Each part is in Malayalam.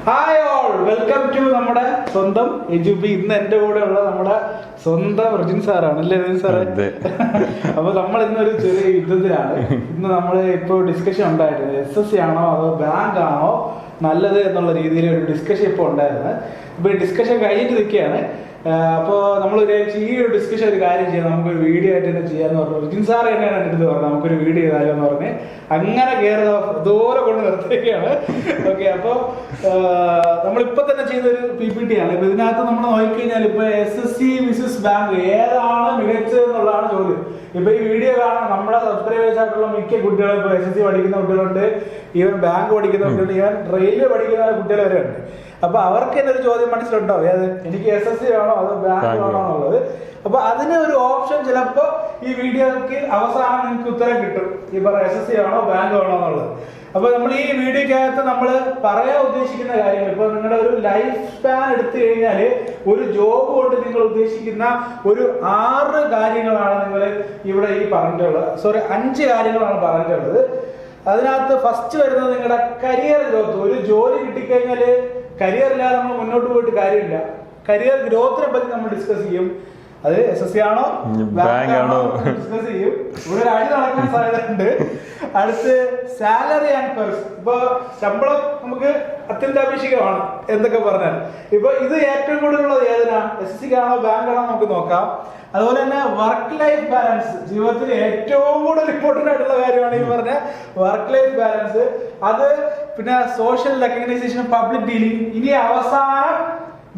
ഹായ് ഓൾ, വെൽക്കം ടു നമ്മുടെ സ്വന്തം എജുബി. ഇന്ന് എന്റെ കൂടെ ഉള്ള നമ്മുടെ സ്വന്തം റിജിൻ സാറാണ് അല്ലേ റിജിൻ സാറേ? അപ്പൊ നമ്മൾ ഇന്നൊരു ചെറിയ യുദ്ധത്തിലാണ്. ഇന്ന് നമ്മൾ ഇപ്പൊ ഡിസ്കഷൻ ഉണ്ടായിരുന്നു, SSC ആണോ അതോ ബാങ്ക് ആണോ നല്ലത് എന്നുള്ള രീതിയിൽ ഒരു ഡിസ്കഷൻ ഇപ്പൊ ഉണ്ടായിരുന്നു. ഇപ്പൊ ഈ ഡിസ്കഷൻ കഴിഞ്ഞിട്ട് നിൽക്കുകയാണ്. അപ്പോൾ നമ്മൾ ഈ ഒരു ഡിസ്കഷൻ ഒരു കാര്യം ചെയ്യാം, നമുക്കൊരു വീഡിയോ ആയിട്ട് തന്നെ ചെയ്യാന്ന് പറഞ്ഞു. റിജിൻ സാർ തന്നെയാണ് എൻ്റെ അടുത്ത് പറഞ്ഞത് നമുക്കൊരു വീഡിയോ ചെയ്താലോ എന്ന് പറഞ്ഞ് അങ്ങനെ കയറുക ദൂരെ കൊണ്ട് നിർത്തുകയാണ്. ഓക്കെ, അപ്പോൾ നമ്മളിപ്പോൾ തന്നെ ചെയ്തൊരു PPT ആണ്. ഇപ്പൊ ഇതിനകത്ത് നമ്മൾ നോക്കിക്കഴിഞ്ഞാൽ ഇപ്പൊ SSC മിസസ് ബാങ്ക് ഏതാണ് മികച്ചത് എന്നുള്ളതാണ് ചോദ്യം. ഇപ്പൊ ഈ വീഡിയോ കാണാൻ നമ്മുടെ സബ്സ്ക്രൈബേഴ്സ് ആയിട്ടുള്ള മിക്ക കുട്ടികളും ഇപ്പൊ SSC പഠിക്കുന്ന കുട്ടികളുണ്ട്, ഈവൻ ബാങ്ക് പഠിക്കുന്ന കുട്ടികളുണ്ട്, ഈവൻ റെയിൽവേ പഠിക്കുന്ന കുട്ടികൾ വരെ ഉണ്ട്. അപ്പൊ അവർക്ക് തന്നെ ഒരു ചോദ്യം മനസ്സിലുണ്ടാവും, ഏത് എനിക്ക് SSC ആണോ അതോ ബാങ്ക് ആണോ എന്നുള്ളത്. അപ്പൊ അതിന് ഒരു ഓപ്ഷൻ ചിലപ്പോ ഈ വീഡിയോക്ക് അവസാനം നിങ്ങൾക്ക് ഉത്തരം കിട്ടും, ഈ പറഞ്ഞ SSC ആണോ ബാങ്ക് ആണോ എന്നുള്ളത്. അപ്പൊ നമ്മൾ ഈ വീഡിയോക്കകത്ത് നമ്മൾ പറയാൻ ഉദ്ദേശിക്കുന്ന കാര്യങ്ങൾ, ഇപ്പൊ നിങ്ങളുടെ ഒരു ലൈഫ് സ്പാൻ എടുത്തു കഴിഞ്ഞാല് ഒരു ജോബ് കൊണ്ട് നിങ്ങൾ ഉദ്ദേശിക്കുന്ന ഒരു 6 കാര്യങ്ങളാണ് നിങ്ങൾ ഇവിടെ ഈ പറഞ്ഞിട്ടുള്ളത്. 5 കാര്യങ്ങളാണ് പറഞ്ഞിട്ടുള്ളത്. അതിനകത്ത് ഫസ്റ്റ് വരുന്നത് നിങ്ങളുടെ കരിയർ ഗ്രോത്ത്. ഒരു ജോലി കിട്ടിക്കഴിഞ്ഞാല് കരിയർ ഇല്ലാതെ നമ്മൾ മുന്നോട്ട് പോയിട്ട് കാര്യമില്ല. കരിയർ ഗ്രോത്തിനെ പറ്റി നമ്മൾ ഡിസ്കസ് ചെയ്യും. അത് SSC ആണോ ബാങ്ക് ആണോ ഡിസ്കസ് ചെയ്യും. ഇവിടെ ഒരു അടി നടക്കാൻ സാധ്യതയുണ്ട്. അടുത്ത് സാലറി ആൻഡ് പെർക്സ്. ഇപ്പൊ ശമ്പളം നമുക്ക് അത്യന്താപേക്ഷികമാണ് എന്തൊക്കെ പറഞ്ഞാൽ. ഇപ്പൊ ഇത് ഏറ്റവും കൂടുതലുള്ളത് ഏതിനാ, SSC ആണോ ബാങ്ക് ആണോ നമുക്ക് നോക്കാം. അതുപോലെ തന്നെ വർക്ക് ലൈഫ് ബാലൻസ്, ജീവിതത്തിൽ ഏറ്റവും കൂടുതൽ ഇമ്പോർട്ടന്റ് ആയിട്ടുള്ള കാര്യമാണ് ഈ പറഞ്ഞ വർക്ക് ലൈഫ് ബാലൻസ്. അത് പിന്നെ സോഷ്യൽ റെക്കഗ്നൈസേഷൻ, പബ്ലിക് ഡീലിംഗ്. ഇനി അവസാനം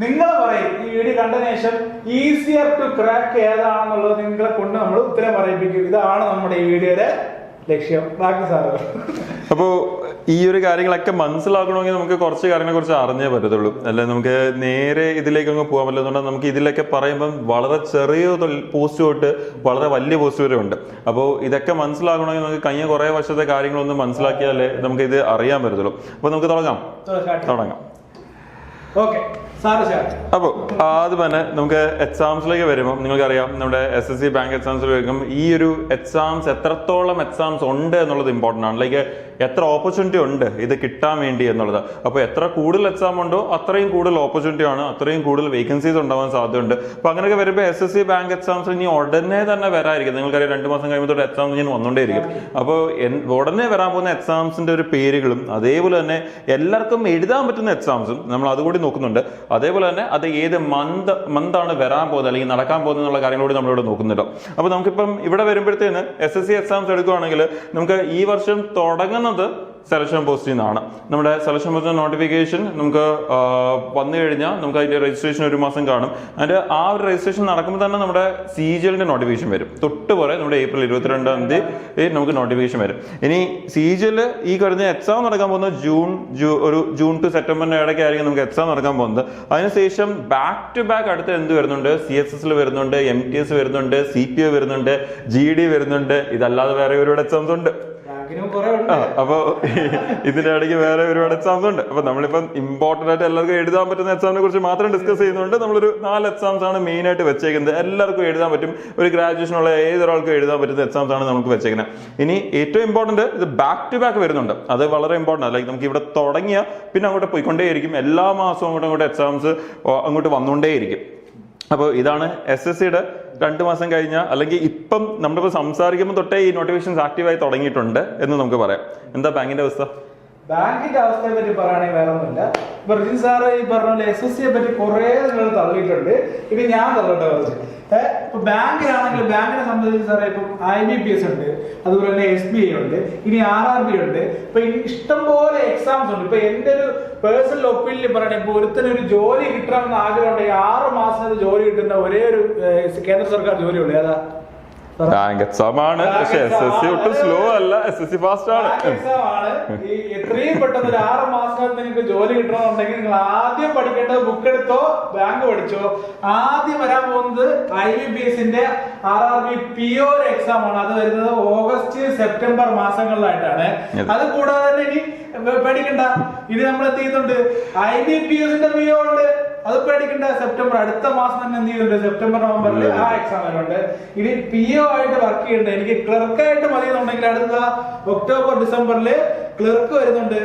നിങ്ങൾ പറയും ഈ വീഡിയോ കണ്ടതിന് ശേഷം ഈസിയർ ടു ക്രാക്ക് ഏതാണെന്നുള്ളത് നിങ്ങളെ കൊണ്ട് നമ്മൾ ഉത്തരം പറയിപ്പിക്കും. ഇതാണ് നമ്മുടെ ഈ വീഡിയോയുടെ ലക്ഷ്യം. ബാക്കി സാറ് അപ്പോ ഈ ഒരു കാര്യങ്ങളൊക്കെ മനസ്സിലാക്കണമെങ്കിൽ നമുക്ക് കുറച്ച് കാര്യങ്ങളെ കുറിച്ച് അറിഞ്ഞേ പറ്റത്തുള്ളൂ, അല്ലെ നമുക്ക് നേരെ ഇതിലേക്ക് അങ്ങ് പോകാൻ പറ്റുന്നുണ്ട്. നമുക്ക് ഇതിലൊക്കെ പറയുമ്പം വളരെ ചെറിയ പോസ്റ്റ് തൊട്ട് വളരെ വലിയ പോസ്റ്റ് വരെ ഉണ്ട്. അപ്പോൾ ഇതൊക്കെ മനസ്സിലാക്കണമെങ്കിൽ നമുക്ക് കഴിഞ്ഞ കുറെ വർഷത്തെ കാര്യങ്ങളൊന്നും മനസ്സിലാക്കിയാലേ നമുക്ക് ഇത് അറിയാൻ പറ്റത്തുള്ളൂ. അപ്പൊ നമുക്ക് തുടങ്ങാം. അപ്പൊ ആദ്യം തന്നെ നമുക്ക് എക്സാംസിലേക്ക് വരുമ്പോൾ നിങ്ങൾക്കറിയാം, നമ്മുടെ SSC ബാങ്ക് എക്സാംസിൽ വരുമ്പോൾ ഈ ഒരു എക്സാംസ് എത്രത്തോളം എക്സാംസ് ഉണ്ട് എന്നുള്ളത് ഇമ്പോർട്ടൻ്റ് ആണ്. ലൈക്ക് എത്ര ഓപ്പർച്യൂണിറ്റി ഉണ്ട് ഇത് കിട്ടാൻ വേണ്ടി എന്നുള്ളത്. അപ്പോൾ എത്ര കൂടുതൽ എക്സാം ഉണ്ടോ അത്രയും കൂടുതൽ ഓപ്പർച്യൂണിറ്റി ആണ്, അത്രയും കൂടുതൽ വേക്കൻസീസ് ഉണ്ടാവാൻ സാധ്യതയുണ്ട്. അപ്പൊ അങ്ങനെയൊക്കെ വരുമ്പോൾ SSC ബാങ്ക് എക്സാംസ് ഇനി ഉടനെ തന്നെ വരായിരിക്കും. നിങ്ങൾക്കറിയാം 2 മാസം കഴിയുമ്പോൾ എക്സാംസ് ഇനി വന്നുകൊണ്ടേയിരിക്കും. അപ്പോൾ ഉടനെ വരാൻ പോകുന്ന എക്സാംസിന്റെ ഒരു പേരുകളും അതേപോലെ തന്നെ എല്ലാവർക്കും എഴുതാൻ പറ്റുന്ന എക്സാംസും നമ്മൾ അതുകൂടി നോക്കുന്നുണ്ട്. അതേപോലെ തന്നെ അത് ഏത് മന്താണ് വരാൻ പോകുന്നത് അല്ലെങ്കിൽ നടക്കാൻ പോകുന്നത് എന്നുള്ള കാര്യങ്ങളോട് നമ്മളിവിടെ നോക്കുന്നുണ്ടോ. അപ്പൊ നമുക്കിപ്പം ഇവിടെ വരുമ്പോഴത്തേന് SSC എക്സാംസ് എടുക്കുകയാണെങ്കിൽ നമുക്ക് ഈ വർഷം തുടങ്ങുന്നത് സെലക്ഷൻ പോസ്റ്റിൽ നിന്നാണ്. നമ്മുടെ സെലക്ഷൻ പോസ്റ്റ് നോട്ടിഫിക്കേഷൻ നമുക്ക് വന്നു കഴിഞ്ഞാൽ നമുക്ക് അതിന്റെ രജിസ്ട്രേഷൻ 1 മാസം കാണും. അതിന്റെ ആ ഒരു രജിസ്ട്രേഷൻ നടക്കുമ്പോൾ തന്നെ നമ്മുടെ CGLന്റെ നോട്ടിഫിക്കേഷൻ വരും. തൊട്ടുപോലെ നമ്മുടെ ഏപ്രിൽ 22-ാം തീയതി നമുക്ക് നോട്ടിഫിക്കേഷൻ വരും. ഇനി CGL ഈ കഴിഞ്ഞ എക്സാം നടക്കാൻ പോകുന്നത് ജൂൺ ടു സെപ്റ്റംബറിന്റെ ഇടയ്ക്കായിരിക്കും നമുക്ക് എക്സാം നടക്കാൻ പോകുന്നത്. അതിനുശേഷം ബാക്ക് ടു ബാക്ക് അടുത്ത് എന്ത് വരുന്നുണ്ട്, CSSL വരുന്നുണ്ട്, MTS വരുന്നുണ്ട്, CPO വരുന്നുണ്ട്, GD വരുന്നുണ്ട്. ഇതല്ലാതെ വേറെ ഒരുപാട് എക്സാംസ് ഉണ്ട്. അപ്പൊ ഇതിന്റെ ഇടയ്ക്ക് വേറെ ഒരുപാട് എക്സാംസ് ഉണ്ട്. അപ്പൊ നമ്മളിപ്പം ഇമ്പോർട്ടന്റ് ആയിട്ട് എല്ലാവർക്കും എഴുതാൻ പറ്റുന്ന എക്സാമിനെ കുറിച്ച് മാത്രം ഡിസ്കസ് ചെയ്യുന്നുണ്ട്. നമ്മളൊരു 4 എക്സാംസ് ആണ് മെയിൻ ആയിട്ട് വെച്ചേക്കുന്നത്. എല്ലാവർക്കും എഴുതാൻ പറ്റും, ഒരു ഗ്രാജുവേഷൻ ഉള്ള ഏതൊരാൾക്കും എഴുതാൻ പറ്റുന്ന എക്സാംസ് ആണ് നമുക്ക് വെച്ചേക്കുന്നത്. ഇനി ഏറ്റവും ഇമ്പോർട്ടന്റ് ഇത് ബാക്ക് ടു ബാക്ക് വരുന്നുണ്ട്. അത് വളരെ ഇമ്പോർട്ടന്റ് ആണ്. ലൈക്ക് നമുക്ക് ഇവിടെ തുടങ്ങിയ പിന്നെ അങ്ങോട്ട് പോയിക്കൊണ്ടേയിരിക്കും. എല്ലാ മാസവും അങ്ങോട്ട് എക്സാംസ് അങ്ങോട്ട് വന്നുകൊണ്ടേയിരിക്കും. അപ്പോൾ ഇതാണ് SSCയുടെ 2 മാസം കഴിഞ്ഞ അല്ലെങ്കിൽ ഇപ്പം നമ്മളിപ്പോൾ സംസാരിക്കുമ്പോൾ തൊട്ടേ ഈ നോട്ടിഫിക്കേഷൻസ് ആക്റ്റീവായി തുടങ്ങിയിട്ടുണ്ട് എന്ന് നമുക്ക് പറയാം. എന്താ ബാങ്കിന്റെ അവസ്ഥ? ബാങ്കിന്റെ അവസ്ഥയെ പറ്റി പറയുകയാണെങ്കിൽ വേറെ ഒന്നുമില്ല. ഇപ്പൊ റിജിൻ സാറ് ഈ പറഞ്ഞ SSCയെ പറ്റി കുറെ നിങ്ങൾ തള്ളിയിട്ടുണ്ട്. ഇനി ഞാൻ തള്ളട്ടെ കുറച്ച്. ഇപ്പൊ ബാങ്കിലാണെങ്കിൽ ബാങ്കിനെ സംബന്ധിച്ച് സാറേ ഇപ്പം IBPS ഉണ്ട്, അതുപോലെ തന്നെ SBI ഉണ്ട്, ഇനി RRB ഉണ്ട്. ഇപ്പൊ ഇഷ്ടംപോലെ എക്സാംസ് ഉണ്ട്. ഇപ്പൊ എന്റെ ഒരു പേഴ്സണൽ ഒപ്പീനിയൻ പറയണേ, ഇപ്പൊ ഒരുത്തനൊരു ജോലി കിട്ടണമെന്ന് ആഗ്രഹം ഉണ്ടെങ്കിൽ 6 മാസത്തിന് ജോലി കിട്ടുന്ന ഒരേ ഒരു കേന്ദ്ര സർക്കാർ ജോലിയുള്ളൂ. ഏതാ? ബാങ്ക് എക്സാം ആണ്. പക്ഷെ SSC ഒട്ടും സ്ലോ അല്ല, SSC ഫാസ്റ്റ് ആണ്. എത്രയും പെട്ടെന്ന് ഒരു 6 മാസത്തിനകത്ത് നിങ്ങൾക്ക് ജോലി കിട്ടണമെന്നുണ്ടെങ്കിൽ നിങ്ങൾ ആദ്യം പഠിക്കേണ്ടത് ബുക്ക് എടുത്തോ ബാങ്ക് പഠിച്ചോ. ആദ്യം വരാൻ പോകുന്നത് IBPSന്റെ RRB PO എക്സാം ആണ്. അത് വരുന്നത് ഓഗസ്റ്റ് സെപ്റ്റംബർ മാസങ്ങളിലായിട്ടാണ്. അത് കൂടാതെ തന്നെ ഇനി പേടിക്കണ്ട, ഇനി നമ്മൾ എന്ത് ചെയ്യുന്നുണ്ട്, IBPSന്റെ PO ഉണ്ട്. അത് പേടിക്കണ്ട, സെപ്റ്റംബർ അടുത്ത മാസം തന്നെ എന്ത് ചെയ്യുന്നുണ്ട്, സെപ്റ്റംബർ നവംബറിൽ ആ എക്സാം വരുന്നുണ്ട്. ഇനി PO ആയിട്ട് വർക്ക് ചെയ്യണ്ട, എനിക്ക് ക്ലർക്കായിട്ട് മതി എന്നുണ്ടെങ്കിൽ അടുത്ത ഒക്ടോബർ ഡിസംബറിൽ ക്ലർക്ക് വരുന്നുണ്ട്.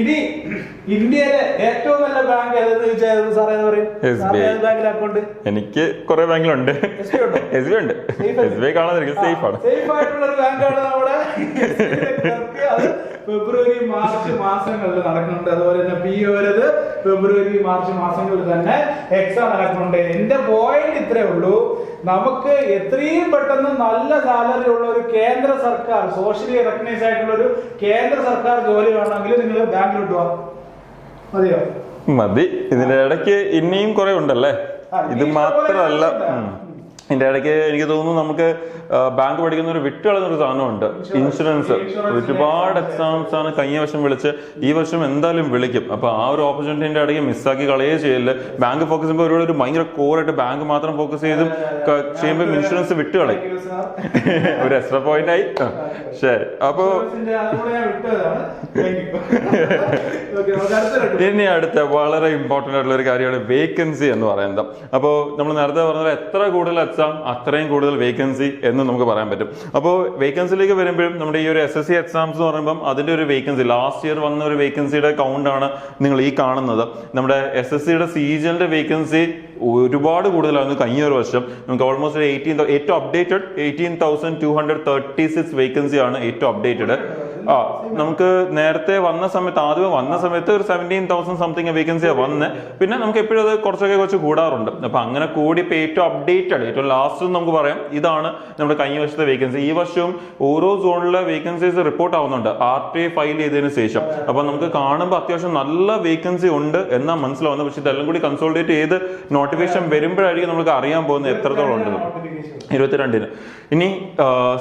ഇനി ഇന്ത്യയിലെ ഏറ്റവും നല്ല ബാങ്ക് ഏതെന്ന് ചോദിച്ചാൽ സാറേ പറയും ബാങ്കിൽ അക്കൗണ്ട്? എനിക്ക് കുറെ ബാങ്കിലുണ്ട്. SBI ഉണ്ട്. SBI കാണാതിരിക്കും, സേഫ് ആണ്. സേഫ് ആയിട്ടുള്ള ഒരു ബാങ്കാണ് നമ്മുടെ അത് ഫെബ്രുവരി മാർച്ച് മാസങ്ങളിൽ നടക്കുന്നുണ്ട്. അതുപോലെ തന്നെ PO ഫെബ്രുവരി മാർച്ച് മാസങ്ങളിൽ തന്നെ എക്സാം നടക്കുന്നുണ്ട്. എന്റെ പോയിന്റ് ഇത്രേ ഉള്ളൂ, നമുക്ക് എത്രയും പെട്ടെന്ന് നല്ല സാലറി ഉള്ള ഒരു കേന്ദ്ര സർക്കാർ സോഷ്യലി റെക്കഗ്നൈസ് ആയിട്ടുള്ള ഒരു കേന്ദ്ര സർക്കാർ ജോലി വേണമെങ്കിൽ നിങ്ങൾ ബാങ്കിലോട്ട് പോവാം. മതിയോ? മതി. ഇതിന്റെ ഇടയ്ക്ക് ഇനിയും കുറെ ഉണ്ടല്ലേ, ഇത് മാത്രമല്ല. ഇതിന്റെ ഇടയ്ക്ക് എനിക്ക് തോന്നുന്നു നമുക്ക് ബാങ്ക് പഠിക്കുന്ന ഒരു വിട്ടുകളഞ്ഞൊരു സാധനമുണ്ട്, ഇൻഷുറൻസ്. ഒരുപാട് എക്സാംസ് ആണ് കഴിഞ്ഞ വർഷം വിളിച്ച്, ഈ വർഷം എന്തായാലും വിളിക്കും. അപ്പൊ ആ ഒരു ഓപ്പർച്യൂണിറ്റിന്റെ ഇടയ്ക്ക് മിസ്സാക്കി കളയേ ചെയ്യല്ലേ. ബാങ്ക് ഫോക്കസ് ചെയ്യുമ്പോൾ ഒരു ഭയങ്കര കോറായിട്ട് ബാങ്ക് മാത്രം ഫോക്കസ് ചെയ്തും ചെയ്യുമ്പോൾ ഇൻഷുറൻസ് വിട്ടുകളയും. ഒരു എക്സ്ട്രാ പോയിന്റ് ആയി. ശരി, അപ്പോ ഇനി അടുത്ത വളരെ ഇമ്പോർട്ടന്റ് ആയിട്ടുള്ള ഒരു കാര്യമാണ് വേക്കൻസി എന്ന് പറയുന്നത്. അപ്പോ നമ്മൾ നേരത്തെ പറഞ്ഞത് എത്ര കൂടുതൽ എക്സാം അത്രയും കൂടുതൽ വേക്കൻസി എന്ന് നമുക്ക് പറയാൻ പറ്റും. അപ്പോൾ വേക്കൻസിയിലേക്ക് വരുമ്പോഴും നമ്മുടെ ഈ ഒരു SSC എക്സാംസ് എന്ന് പറയുമ്പോൾ അതിന്റെ ഒരു വേക്കൻസി ലാസ്റ്റ് ഇയർ വന്ന ഒരു വേക്കൻസിയുടെ കൗണ്ട് ആണ് നിങ്ങൾ ഈ കാണുന്നത്. നമ്മുടെ SSCയുടെ സീജന്റെ വേക്കൻസി ഒരുപാട് കൂടുതലായിരുന്നു കഴിഞ്ഞ ഒരു വർഷം. നമുക്ക് ഓൾമോസ്റ്റ് ഏറ്റവും അപ്ഡേറ്റഡ് 18,236 വേക്കൻസി ആണ് ഏറ്റവും അപ്ഡേറ്റഡ്. നമുക്ക് നേരത്തെ ആദ്യം വന്ന സമയത്ത് ഒരു 17,000 സംതിങ് വേക്കൻസിയാണ് വന്നത്. പിന്നെ നമുക്ക് എപ്പോഴും അത് കുറച്ച് കൂടാറുണ്ട്. അപ്പൊ അങ്ങനെ കൂടി ഇപ്പൊ ഏറ്റവും അപ്ഡേറ്റഡ് ഏറ്റവും ലാസ്റ്റ് നമുക്ക് പറയാം ഇതാണ് നമ്മുടെ കഴിഞ്ഞ വർഷത്തെ വേക്കൻസി. ഈ വർഷവും ഓരോ സോണിലെ വേക്കൻസീസ് റിപ്പോർട്ട് ആവുന്നുണ്ട് RTA ഫയൽ ചെയ്തതിനു ശേഷം. അപ്പൊ നമുക്ക് കാണുമ്പോൾ അത്യാവശ്യം നല്ല വേക്കൻസി ഉണ്ട് എന്നാ മനസ്സിലാവുന്നത്. പക്ഷെ ഇതെല്ലാം കൂടി കൺസോളിഡേറ്റ് ചെയ്ത് നോട്ടിഫിക്കേഷൻ വരുമ്പോഴായിരിക്കും നമുക്ക് അറിയാൻ പോകുന്നത് എത്രത്തോളം ഉണ്ടെന്ന്. 22-ന്. ഇനി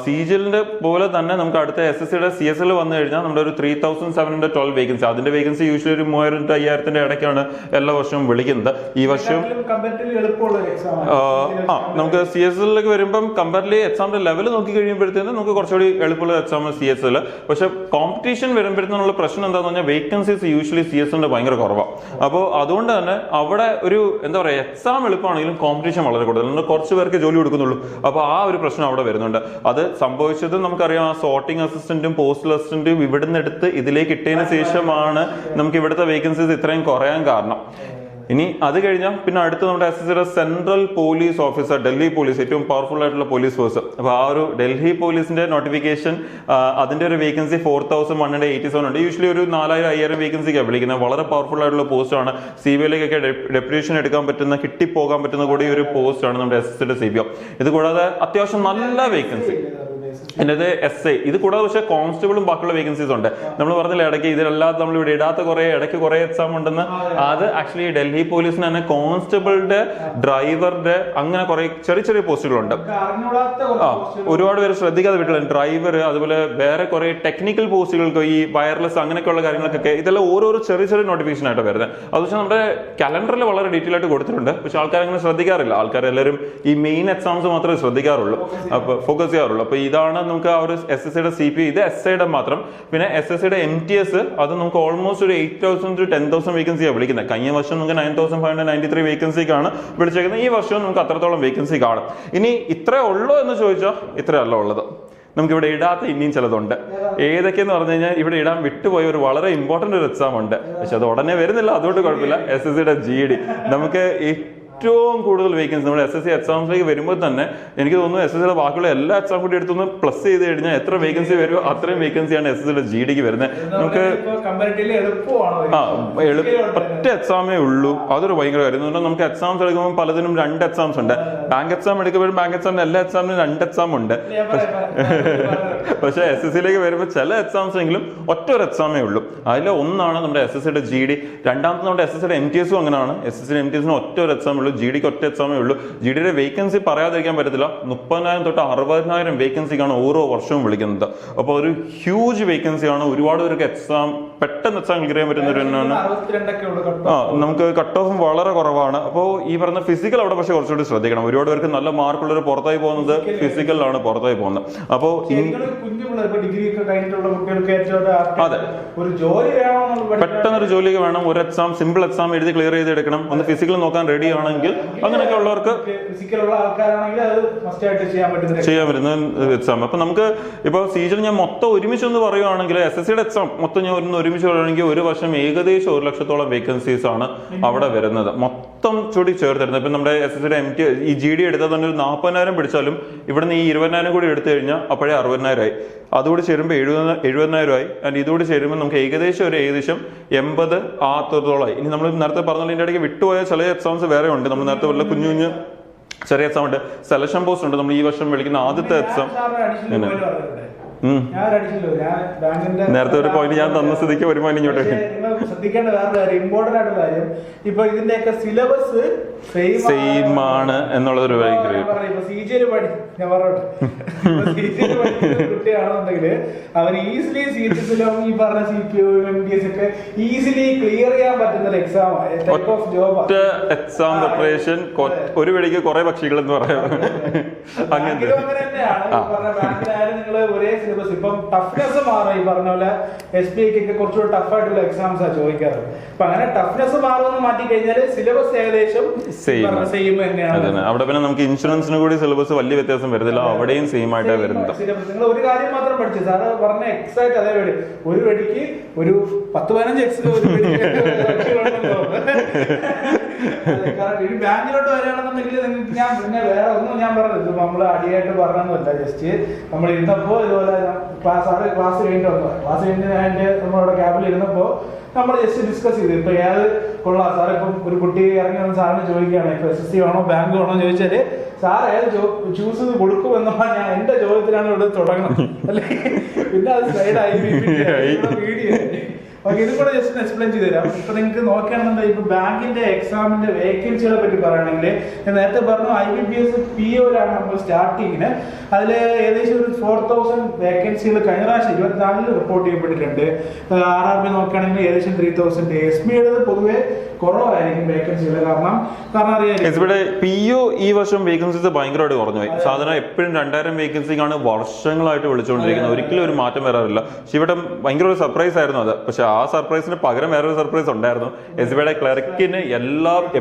സീജലിന്റെ പോലെ തന്നെ നമുക്ക് അടുത്ത SSCയുടെ CSL വന്നു കഴിഞ്ഞാൽ നമ്മുടെ ഒരു 3,712 വേക്കൻസി. അതിന്റെ വേക്കൻസി യൂഷ്വലി ഒരു 3,000-5,000 ഇടയ്ക്കാണ് എല്ലാ വർഷവും വിളിക്കുന്നത്. ഈ വർഷം നമുക്ക് CSLിലേക്ക് വരുമ്പം കമ്പാരിറ്റീവ്ലി എക്സാമിന്റെ ലെവൽ നോക്കി കഴിയുമ്പോഴത്തേനും നമുക്ക് കുറച്ചുകൂടി എളുപ്പമുള്ള എക്സാം CSL. പക്ഷെ കോമ്പറ്റീഷൻ വരുമ്പോഴത്തേനുള്ള പ്രശ്നം എന്താന്ന് പറഞ്ഞാൽ വേക്കൻസീസ് യൂഷ്വലി CSLന്റെ ഭയങ്കര കുറവാണ്. അപ്പോൾ അതുകൊണ്ട് തന്നെ അവിടെ ഒരു എന്താ പറയുക എക്സാം എളുപ്പമാണെങ്കിലും കോമ്പറ്റീഷൻ വളരെ കൂടുതൽ, കുറച്ച് പേർക്ക് ജോലി കൊടുക്കുന്നുള്ളൂ. അപ്പൊ ആ ഒരു പ്രശ്നം അവിടെ വരുന്നുണ്ട്. അത് സംഭവിച്ചത് നമുക്കറിയാം, ആ സോർട്ടിംഗ് അസിസ്റ്റന്റും പോസ്റ്റൽ അസിസ്റ്റന്റും ഇവിടുന്ന് എടുത്ത് ഇതിലേക്ക് ഇട്ടതിന് ശേഷമാണ് നമുക്ക് ഇവിടുത്തെ വേക്കൻസീസ് ഇത്രയും കുറയാൻ കാരണം. ഇനി അത് കഴിഞ്ഞാൽ പിന്നെ അടുത്ത് നമ്മുടെ SSCയുടെ central police officer, Delhi police, ഏറ്റവും പവർഫുൾ ആയിട്ടുള്ള പോലീസ് ഫോഴ്സ്. അപ്പൊ ആ ഒരു ഡൽഹി പോലീസിന്റെ നോട്ടിഫിക്കേഷൻ അതിന്റെ ഒരു വേക്കൻസി 4,187 ഉണ്ട്. യൂഷ്വലി ഒരു 4,000-5,000 വേക്കൻസിക്കാണ് വിളിക്കുന്നത്. വളരെ പവർഫുൾ ആയിട്ടുള്ള പോസ്റ്റ് ആണ്. CBIയിലേക്കൊക്കെ ഡെപ്യൂട്ടേഷൻ എടുക്കാൻ പറ്റുന്ന, കിട്ടിപ്പോകാൻ പറ്റുന്ന കൂടി ഒരു പോസ്റ്റ് ആണ് നമ്മുടെ SSCയുടെ CBO. ഇത് കൂടാതെ അത്യാവശ്യം നല്ല വേക്കൻസി എന്നത് SA. ഇത് കൂടാതെ പക്ഷേ കോൺസ്റ്റബിളും ബാക്കിയുള്ള വേക്കൻസീസ് ഉണ്ട്. നമ്മൾ പറഞ്ഞില്ല ഇടയ്ക്ക് ഇതിലല്ലാതെ നമ്മൾ ഇവിടെ ഇടാത്ത ഇടയ്ക്ക് കുറെ എക്സാം ഉണ്ടെന്ന്. അത് ആക്ച്വലി ഡൽഹി പോലീസിന് തന്നെ കോൺസ്റ്റബിളിന്റെ, ഡ്രൈവറുടെ അങ്ങനെ കുറെ ചെറിയ പോസ്റ്റുകളുണ്ട്. ഒരുപാട് പേര് ശ്രദ്ധിക്കാതെ വിട്ടില്ല. ഡ്രൈവർ, അതുപോലെ വേറെ കുറെ ടെക്നിക്കൽ പോസ്റ്റുകൾക്ക്, ഈ വയർലെസ് അങ്ങനെയൊക്കെയുള്ള കാര്യങ്ങൾക്കൊക്കെ ഇതെല്ലാം ഓരോരോ ചെറിയ നോട്ടിഫിക്കേഷൻ ആയിട്ട് വരുന്നത്. അത് പക്ഷേ നമ്മുടെ കലണ്ടറിൽ വളരെ ഡീറ്റെയിൽ ആയിട്ട് കൊടുത്തിട്ടുണ്ട്. പക്ഷെ ആൾക്കാർ അങ്ങനെ ശ്രദ്ധിക്കാറില്ല. ആൾക്കാരെല്ലാവരും ഈ മെയിൻ എക്സാംസ് മാത്രമേ ശ്രദ്ധിക്കാറുള്ളൂ, അപ്പൊ ഫോക്കസ് ചെയ്യാറുള്ളൂ. അപ്പൊ ഇതാണ് നമുക്ക് ആ ഒരു SSCയുടെ CP. ഇത് SIയുടെ മാത്രം. പിന്നെ SSCയുടെ MTS അത് നമുക്ക് ഓൾമോസ്റ്റ് ഒരു 8,000 to 10,000 വേക്കൻസിയാണ് വിളിക്കുന്നത്. കഴിഞ്ഞ വർഷം നമുക്ക് 9,593 വേക്കൻസിക്കാണ് വിളിച്ചേക്കുന്നത്. ഈ വർഷവും നമുക്ക് അത്രത്തോളം വേക്കൻസി കാണും. ഇനി ഇത്രേ ഉള്ളൂ എന്ന് ചോദിച്ചാൽ ഇത്രയല്ല ഉള്ളത്. നമുക്ക് ഇവിടെ ഇടാത്ത ഇനിയും ചിലതുണ്ട്. ഏതൊക്കെയെന്ന് പറഞ്ഞു കഴിഞ്ഞാൽ ഇവിടെ ഇടാൻ വിട്ടുപോയ ഒരു വളരെ ഇമ്പോർട്ടന്റ് ഒരു എക്സാം ഉണ്ട്. പക്ഷെ അത് ഉടനെ വരുന്നില്ല, അതുകൊണ്ട് കുഴപ്പമില്ല. SSCയുടെ GD. നമുക്ക് ഏറ്റവും കൂടുതൽ വേക്കൻസി നമ്മുടെ SSC എക്സാംസിലേക്ക് വരുമ്പോൾ തന്നെ എനിക്ക് തോന്നുന്നു SSCയുടെ ബാക്കിയുള്ള എല്ലാ എക്സാം കൂടി എടുത്തൊന്ന് പ്ലസ് ചെയ്ത് കഴിഞ്ഞാൽ എത്ര വേക്കൻസി വരുമോ അത്രയും വേക്കൻസിയാണ് SSCയുടെ GDക്ക് വരുന്നത്. നമുക്ക് ഒറ്റ എക്സാമേ ഉള്ളൂ. അതൊരു ഭയങ്കര കാര്യം. നമുക്ക് എക്സാംസ് എടുക്കുമ്പോൾ പലതിനും 2 എക്സാംസ് ഉണ്ട്. ബാങ്ക് എക്സാം എടുക്കുമ്പോഴും ബാങ്ക് എക്സാമിന് എല്ലാ എക്സാമിനും 2 എക്സാം ഉണ്ട്. പക്ഷെ SSCയിലേക്ക് വരുമ്പോൾ ചില എക്സാംസ് എങ്കിലും ഒറ്റ ഒരു എക്സാമേ ഉള്ളൂ. അതിൽ ഒന്നാണ് നമ്മുടെ SSCയുടെ GD. രണ്ടാമത്തെ നമ്മുടെ SSCയുടെ MTSും അങ്ങനെയാണ്. SSCയുടെ MTSന് ഒറ്റ ഒരു എക്സാം ഉള്ളൂ. GDക്ക് ഒറ്റ എക്സാമേ ഉള്ളൂ. GDയുടെ വേക്കൻസി പറയാതിരിക്കാൻ പറ്റത്തില്ല. 30,000 തൊട്ട് 60,000 വേക്കൻസിക്കാണ് ഓരോ വർഷവും വിളിക്കുന്നത്. അപ്പോൾ ഒരു ഹ്യൂജ് വേക്കൻസിയാണ്. ഒരുപാട് പേർക്ക് എക്സാം പെട്ടെന്ന് എക്സാം ക്ലിയർ ചെയ്യാൻ പറ്റുന്ന ഒരു നമുക്ക് കട്ട് ഓഫും വളരെ കുറവാണ്. അപ്പോൾ ഈ പറഞ്ഞ ഫിസിക്കൽ അവിടെ പക്ഷേ കുറച്ചുകൂടി ശ്രദ്ധിക്കണം. ഒരുപാട് പേർക്ക് നല്ല മാർക്കുള്ളവർ പുറത്തായി പോകുന്നത് ഫിസിക്കലിലാണ് പുറത്തായി പോകുന്നത്. അപ്പോൾ അതെ, പെട്ടെന്നൊരു ജോലിക്ക് വേണം. ഒരു എക്സാം സിമ്പിൾ എക്സാം എഴുതി ക്ലിയർ ചെയ്ത് എടുക്കണം. ഒന്ന് ഫിസിക്കൽ നോക്കാൻ റെഡി ആണെങ്കിൽ ആണെങ്കിൽ അങ്ങനെയൊക്കെ ഉള്ളവർക്ക് ഫിസിക്കലുള്ള ആൾക്കാരാണെങ്കിൽ അത് മസ്റ്റ് ആയിട്ട് ചെയ്യാൻ പറ്റുന്ന എക്സാം. അപ്പൊ നമുക്ക് ഇപ്പൊ സീജൻ ഞാൻ മൊത്തം ഒരുമിച്ച് ഒന്ന് പറയുവാണെങ്കിൽ SSCയുടെ എക്സാം മൊത്തം ഞാൻ ഒരുമിച്ച് പറയുകയാണെങ്കിൽ ഒരു വർഷം ഏകദേശം 1 ലക്ഷത്തോളം വേക്കൻസീസ് ആണ് അവിടെ വരുന്നത്, മൊത്തം ചൂടി ചേർത്തിരുന്നത്. ഇപ്പൊ നമ്മുടെ SSCയുടെ MT ഈ GD എടുത്താൽ തന്നെ ഒരു 40,000 പിടിച്ചാലും ഇവിടെ നിന്ന് ഈ 20,000 കൂടി എടുത്തു കഴിഞ്ഞാൽ അപ്പോഴേ 60,000 ആയി. അതുകൂടി ചേരുമ്പോൾ 70,000 ആയി. ആൻഡ് ഇതുകൂടി ചേരുമ്പോൾ നമുക്ക് ഏകദേശം 80 ആത്തോളമായി. ഇനി നമ്മൾ നേരത്തെ പറഞ്ഞ ഇതിന്റെ ഇടയ്ക്ക് വിട്ടുപോയ ചില എക്സാംസ് വേറെ ഉണ്ട്. നമ്മൾ നേരത്തെ പറഞ്ഞ കുഞ്ഞു ചെറിയ എക്സാം ഉണ്ട്, സെലക്ഷൻ പോസ്റ്റ് ഉണ്ട്. നമ്മൾ ഈ വർഷം വിളിക്കുന്ന ആദ്യത്തെ എക്സാം. നേരത്തെ ഒരു പോയിന്റ് ഞാൻ തന്ന സ്ഥിതിക്ക് ഒരു പോയിന്റ് ഇങ്ങോട്ട് ശ്രദ്ധിക്കേണ്ട വേറെ കാര്യം, ഇമ്പോർട്ടന്റ് ആയിട്ടുള്ള കാര്യം, ഇപ്പൊ ഇതിന്റെയൊക്കെ സിലബസ് സെയിം ആണ് എന്നുള്ളതൊരു കുട്ടിയാണെന്നുണ്ടെങ്കിൽ അവൻ ഈസിലി CPSലും ഈ പറഞ്ഞ CPO MTS ഒക്കെ ഈസിലി ക്ലിയർ ചെയ്യാൻ പറ്റുന്ന ഒരു exam type of job. Exam preparation ഒരു വെടിക്ക് കുറെ പക്ഷികൾ എന്ന് പറയാം. അങ്ങനെ തന്നെയാണ് ബാങ്കിലായാലും നിങ്ങൾ ഒരേ സിലബസ്. ഇപ്പം ടഫ്നെസ് മാറും. ഈ പറഞ്ഞ പോലെ SBI ഒക്കെ കുറച്ചുകൂടെ ടഫ് ആയിട്ടുള്ള എക്സാംസ് ആണ് ചോദിക്കാറ്. അപ്പൊ അങ്ങനെ ടഫ്നെസ് മാറുമെന്ന് മാറ്റി കഴിഞ്ഞാൽ സിലബസ് ഏകദേശം സെയിം തന്നെയാണ്. അവിടെ പിന്നെ നമുക്ക് ഇൻഷുറൻസിന് കൂടി സിലബസ് വലിയ വ്യത്യാസം വരുന്നില്ല, അവിടെയും സെയിം ആയിട്ടാണ് വരുന്നത്. നിങ്ങൾ ഒരു കാര്യം മാത്രം പഠിച്ചു, സാറ് പറഞ്ഞ എക്സാക്ട് അതേ വെടി. ഒരു വെടിക്ക് ഒരു 10-15 എക്സ് ബാങ്കിലോട്ട് വരികയാണെന്നുണ്ടെങ്കിൽ നിങ്ങൾക്ക് ഞാൻ പിന്നെ വേറെ ഒന്നും ഞാൻ പറഞ്ഞത് നമ്മള് അടിയായിട്ട് പറഞ്ഞൊന്നുമല്ല. ജസ്റ്റ് നമ്മൾ ഇരുന്നപ്പോ ഇതുപോലെ ക്ലാസ് കഴിഞ്ഞിട്ട് വന്നു. ക്ലാസ് കഴിഞ്ഞ് നമ്മളവിടെ ക്യാബിൽ ഇരുന്നപ്പോ നമ്മൾ ജസ്റ്റ് ഡിസ്കസ് ചെയ്തു. ഇപ്പൊ ഏത് കൊള്ളാം സാർ, ഇപ്പം ഒരു കുട്ടി ഇറങ്ങി വന്ന് സാറിന് ചോദിക്കുകയാണ് ഇപ്പൊ SSC വേണോ ബാങ്ക് വേണോ ചോദിച്ചാല് സാർ ഏത് ചൂസ് ചെയ്ത് കൊടുക്കുമെന്നുള്ള ഞാൻ എന്റെ ചോദ്യത്തിലാണ് ഇവിടെ തുടങ്ങണം അല്ലെ. പിന്നെ അത് സൈഡായി വീഡിയോ. ഓക്കെ, ഇത് കൂടെ ജസ്റ്റ് എക്സ്പ്ലെയിൻ ചെയ്ത് തരാം. ഇപ്പൊ നിങ്ങൾക്ക് നോക്കുകയാണെന്നുണ്ടെങ്കിൽ ഇപ്പൊ ബാങ്കിന്റെ എക്സാമിന്റെ വേക്കൻസികളെ പറ്റി പറയുകയാണെങ്കിൽ ഞാൻ നേരത്തെ പറഞ്ഞു IBPS POയിലാണ് നമ്മൾ സ്റ്റാർട്ടിങ്ങിന്. അതിൽ ഏകദേശം ഒരു 4,000 വേക്കൻസികൾ കഴിഞ്ഞ പ്രാവശ്യം 24 റിപ്പോർട്ട് ചെയ്യപ്പെട്ടിട്ടുണ്ട്. RRB നോക്കുകയാണെങ്കിൽ ഏകദേശം 3,000. SBIയുടെ പൊതുവെ കുറവായിരിക്കും വേക്കൻസികൾ. കാരണം അറിയാം PO ഈ വർഷം വേക്കൻസീസ് ഭയങ്കരമായിട്ട് കുറഞ്ഞു പോയി. സാധാരണ എപ്പോഴും 2,000 വേക്കൻസിക്കാണ് വർഷങ്ങളായിട്ട് വിളിച്ചുകൊണ്ടിരിക്കുന്നത്, ഒരിക്കലും ഒരു മാറ്റം വരാറില്ല. പക്ഷെ ഇവിടെ ഭയങ്കര ഒരു സർപ്രൈസ് ആയിരുന്നു അത്. പക്ഷെ ആ സർപ്രൈസിന് പകരം വേറൊരു സർപ്രൈസ് ഉണ്ടായിരുന്നു. SBIയുടെ ക്ലർക്കിന്